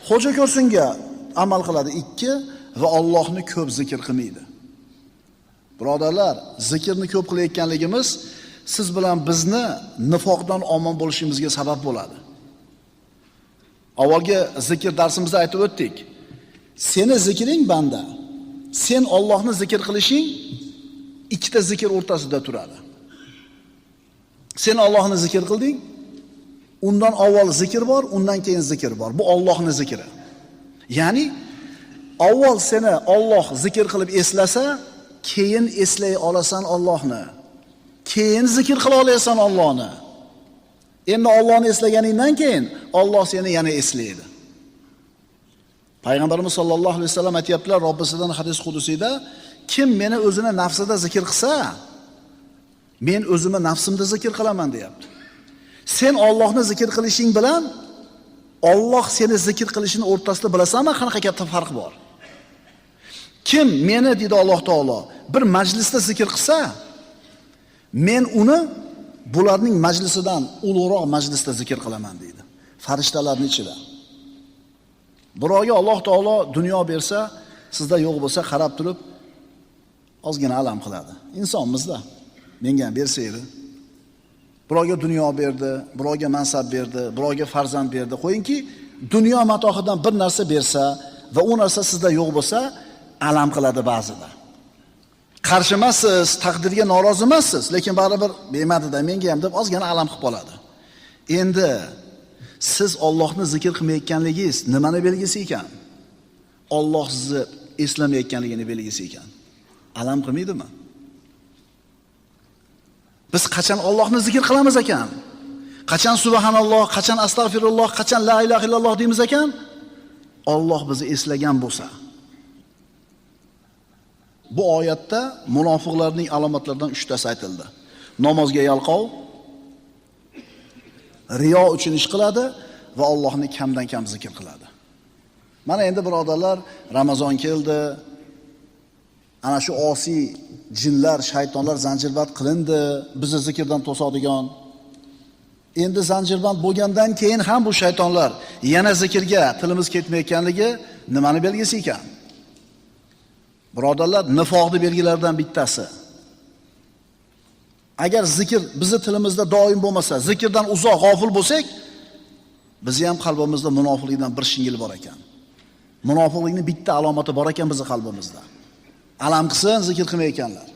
Xo'ja ko'rsinga amal qiladi, 2 va Allohni ko'p zikr qilmaydi. Birodarlar, zikrni ko'p qilayotganligimiz siz bilan bizni nifoqdan omon bo'lishimizga sabab bo'ladi. Avvalgi zikr darsimizda aytib o'tdik. Seni zikring banda. Sen Allohni zikr qilishing ikkita zikr o'rtasida turadi. Sen Allohni zikr qilding, undan avval zikr bor, undan keyin zikr bor. Bu Allohning zikri. Ya'ni avval seni Alloh zikr qilib eslasa, keyin eslay olasan Allohni. Keyin zikr qila olasan Allohni. Endi Allohni eslaganingdan keyin Alloh seni yana eslaydi. Payg'ambarimiz sollallohu alayhi vasallam aytibdilar, Robbisidan hadis qudusida, kim meni o'zini nafsida zikr qilsa, men o'zimni nafsimda zikr qilaman deyapti. Sen Allohni zikr qilishing bilan Alloh seni zikr qilishini o'rtasida bilasanmi, qanaqa katta farq bor? Kim meni dedi Alloh taolo bir majlisda zikr qilsa, men uni bularning majlisidan ulug'roq majlisda zikr qilaman deydi. Farishtalarning ichida. Birovga Alloh taolo dunyo bersa, sizda yo'q bo'lsa qarab turib ozgina alam qiladi. Insonmizda. Menga ham bersa edi. Birovga dunyo berdi, birovga mansab berdi, birovga farzand berdi. Qo'yingki, dunyo matohidan bir narsa bersa va u narsa sizda yo'q bo'lsa, alam qiladi ba'zida. Qarshi emassiz, taqdirga norozi emassiz, lekin baribir bermadi-da, menga ham deb ozgina alam qilib qoladi. Endi siz Allohni zikr qilmayotganligingiz nimani belgisi ekan? Alloh sizni eslamayotganligini belgisi ekan. Alam qilmaydimi? Biz qachon Allohni zikr qilamiz ekan? Qachon subhanalloh, qachon astag'firulloh, qachon la ilaha illalloh deymiz ekan? Alloh bizni eslagan bo'lsa. Bu oyatda munofiqlarning alomatlaridan 3 tasi aytildi. Namozga yalqov, riyo uchun ish qiladi va Allohni kamdan kam zikr qiladi. Mana endi birodarlar, Ramazon keldi. ana shu osiy jinlar, shaytonlar zanjirband qilindi, bizni zikrdan to'sadigan. Endi zanjirband bo'lgandan keyin ham bu shaytonlar yana zikrga tilimiz ketmayotganligi nimani belgisi ekan? Birodarlar, nifoqning belgilaridan bittasi. Agar zikr bizni tilimizda doim bo'lmasa, zikrdan uzoq g'ofil bo'lsak, bizni ham qalbimizda munofiqlikdan bir shingil bor ekan. Munofiqlikning bitta alomati bor ekan bizning qalbimizda. Alam qilsin, zikr qilmayotganlar.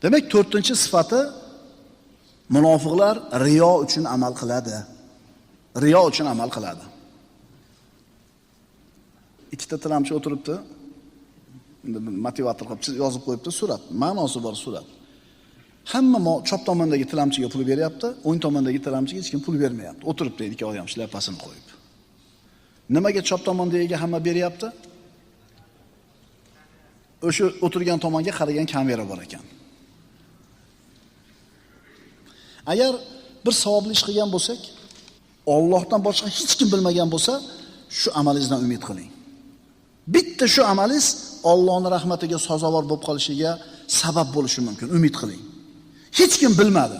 Demak, 4-sifati munofiqlar riyo uchun amal qiladi. Riyo uchun amal qiladi. Ikkita tilamchi o'tiribdi. Motivator qilib yozib qo'yibdi surat. Ma'nosi bor surat. Hamma chop tomondagi tilamchiga pul beryapti, o'ng tomondagi tilamchiga hech kim pul bermayapti. O'tiribdi ikki odam shlyapasini qo'yib. Nimaga chop tomondagiga hamma beryapti? O'sha o'tirgan tomonga qaragan kamera bor ekan. Agar bir savobli ish qilgan bo'lsak, Allohdan boshqa hech kim bilmagan bo'lsa, shu amalingizdan umid qiling. Bitta shu amalingiz Allohning rahmatiga sazovor bo'lib qolishiga sabab bo'lishi mumkin. Umid qiling. Hech kim bilmadi.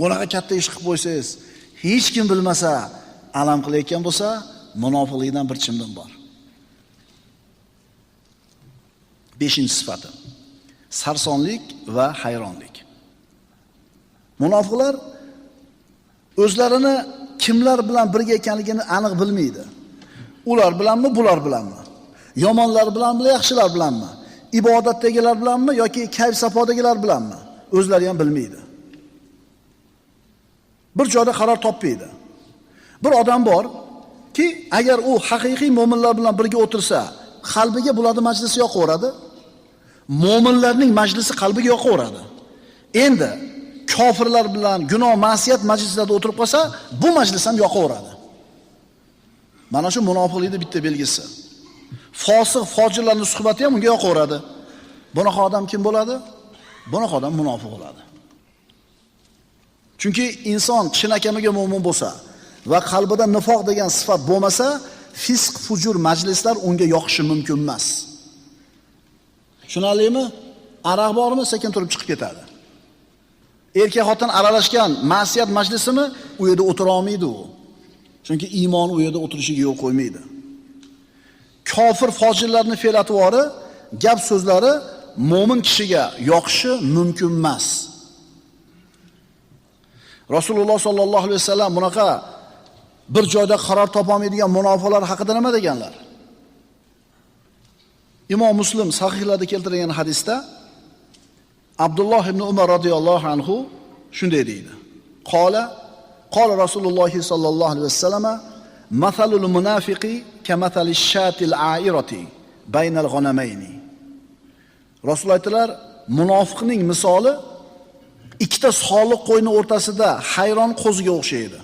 Unaqa katta ish qilib qo'ysangiz, hech kim bilmasa, alam qilayotgan bo'lsa, munofiqlikdan bir chimdim bor. 5-sifati. Sarsonlik va hayronlik. Munofiqlar o'zlarini kimlar bilan birga ekanligini aniq bilmaydi. Ular bilanmi, bular bilanmi? Yomonlar bilanmi, yaxshilar bilanmi? Ibodatdagilar bilanmi yoki kayf safodagilar bilanmi? O'zlari ham bilmaydi. Bir joyda qaror topmaydi. Bir odam borki, agar u haqiqiy mu'minlar bilan birga o'tirsa, qalbiga bularning majlisi yoqaveradi. Mo'minlarning majlisi qalbiga yoqaveradi. Endi kofirlar bilan gunoh, ma'siyat majlislarida o'tirib qolsa, bu majlis ham yoqaveradi. Mana shu munofiqlikning bitta belgisi. Fosiq, fojirlarning suhbati ham unga yoqaveradi. Bunaqa odam kim bo'ladi? Bunaqa odam munofiq bo'ladi. Chunki inson chinakamiga mu'min bo'lsa va qalbida nifoq degan sifat bo'lmasa, fisq, fujur majlislar unga yoqishi mumkin emas. Tushunarlimi? Aroq bormi, sekin turib chiqib ketadi. Erkak xotin aralashgan ma'siyat majlisimi u yerda o'tira olmaydi u. Chunki iymon u yerda o'tirishiga yo'l qo'ymaydi. Kofir fojirlarning fe'l-atvori, gap so'zlari mo'min kishiga yoqishi mumkin emas. Rasululloh sollallohu alayhi vasallam bunaqa bir joyda qaror topa olmaydigan munofiqlar haqida nima deganlar? Imom Muslim sahihlarda keltirgan hadisda Abdulloh ibn Umar radhiyallohu anhu shunday deydi. Qala Rasululloh sollallohu alayhi vasallam mathalul munafiqi kamathalish shatil a'irati baynal g'anamayni. Rasululloh aytdilar, munofiqning misoli ikkita soliq qo'yni o'rtasida hayron qo'ziga o'xshaydi.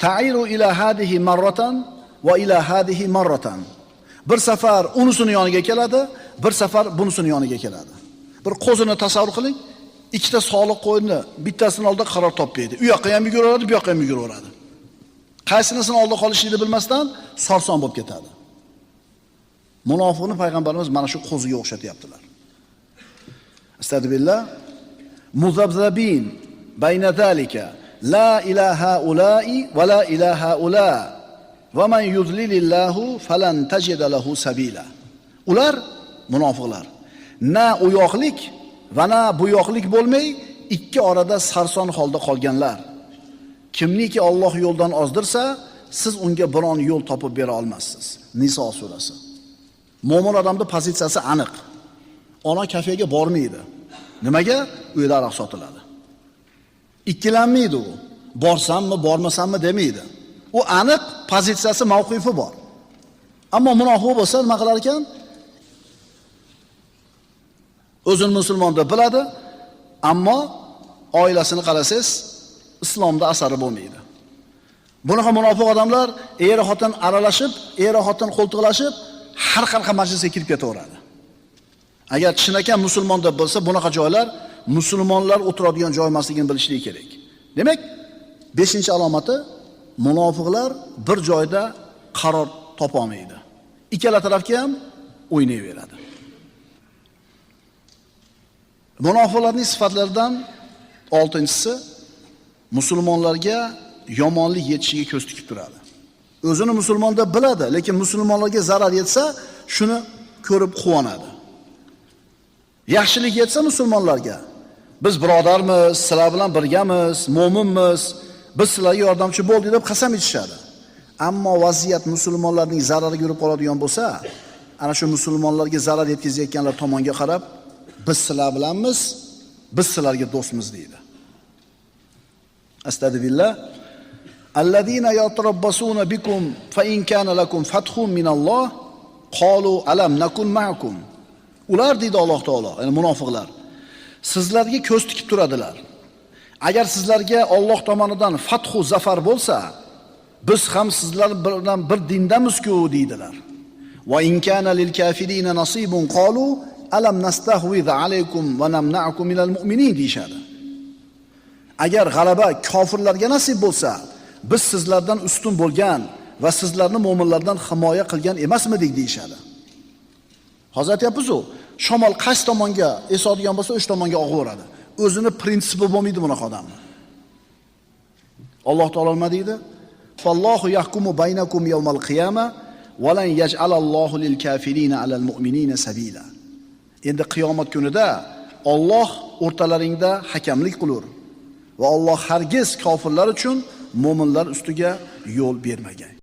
Ta'iru ila hadihi marratan va ila hadihi marratan. Bir safar unisini yoniga keladi, bir safar bunisini yoniga keladi. Bir qo'zini tasavvur qiling, ikkita soliq qo'yni bittasini oldida qaror topmaydi. U yoqqa ham yuguraveradi, bu yoqqa ham yuguraveradi. Qaysinisini oldida qolishini bilmasdan sarson bo'lib ketadi. Munofiqni payg'ambarimiz mana shu qo'ziga o'xshatyaptilar. Astagfirullah. Muzabzabin bayna zalika la ilaha ulai va la ilaha ula va man yuzlilillahu falan tajida lahu sabila. Ular munofiqlar na u yoqlik va na bu yoqlik bo'lmay ikki orada sarson holda qolganlar. Kimniki Alloh yo'ldan ozdirsa, siz unga biron yo'l topib bera olmassiz. Niso surasi. Mo'min odamning pozitsiyasi aniq. Ona kafega bormaydi. Nimaga? U yerda aroq sotiladi. Ikkilanmaydi u. Borsammi, bormasammi demaydi. U aniq pozitsiyasi, mavqifi bor. Ammo munofiq bo'lsa nima qilar ekan? O'zini musulmon deb biladi, ammo oilasini qarasangiz, islomda asari bo'lmaydi. Bunaqa munofiq odamlar er xotin aralashib, er xotin qo'ltiqlashib, har qanaqa majlisga kirib ketaveradi. Agar chinakam musulmon deb bo'lsa, bunaqa joylar musulmonlar o'tiradigan joy emasligini bilishligi kerak. Demak, 5-alomati munofiqlar bir joyda qaror topa olmaydi. Ikkala tarafga ham o'ynayveradi. Munofiqlarning sifatlaridan 6-inchisi musulmonlarga yomonlik yetishiga ko'z tikib turadi. O'zini musulmon deb biladi, lekin musulmonlarga zarar yetsa, shuni ko'rib quvonadi. Yaxshilik yetsa musulmonlarga, biz birodarmiz, sizlar bilan birgamiz, mo'minmiz, biz sizlarga yordamchi bo'ldik deb qasam ichishadi. Ammo vaziyat musulmonlarning zarariga yurib qoladigan bo'lsa, ana shu musulmonlarga zarar yetkazayotganlar tomonga qarab, biz sizlar bilanmiz, biz sizlarga do'stmiz deydi. Astagfirullah. Allazina yatarabbasuna bikum fa in kana lakum fathun minalloh qalu alam nakun ma'akum. Ular deydi Alloh taolo, ya'ni munofiqlar, sizlarga ko'z tikib turadilar. Agar sizlarga Alloh tomonidan fathu zafar bo'lsa, biz ham sizlar bilan bir dindamizku deydilar. Va in kana lil kafirina nasibun qalu alam nastahwiz alaykum va namna'akum minal mu'minin deyshadi. Agar g'alaba kofirlarga nasib bo'lsa, biz sizlardan ustun bo'lgan va sizlarni mu'minlardan himoya qilgan emasmidik deyshadi. Hozir aytyapmiz-ku, shamol qaysi tomonga esadigan bo'lsa, o'sha tomonga og'averadi. O'zini prinsipi bo'lmaydi bunaqa odamning. Alloh taolo nima deydi? Fallohu yahkumu baynakum yawmal qiyama va lan yaj'alallohu lil kafirina alal mu'minina sabila. Endi qiyomat kunida Alloh o'rtalaringda hakamlik qilur va Alloh hargiz kofirlar uchun mu'minlar ustiga yo'l bermagan.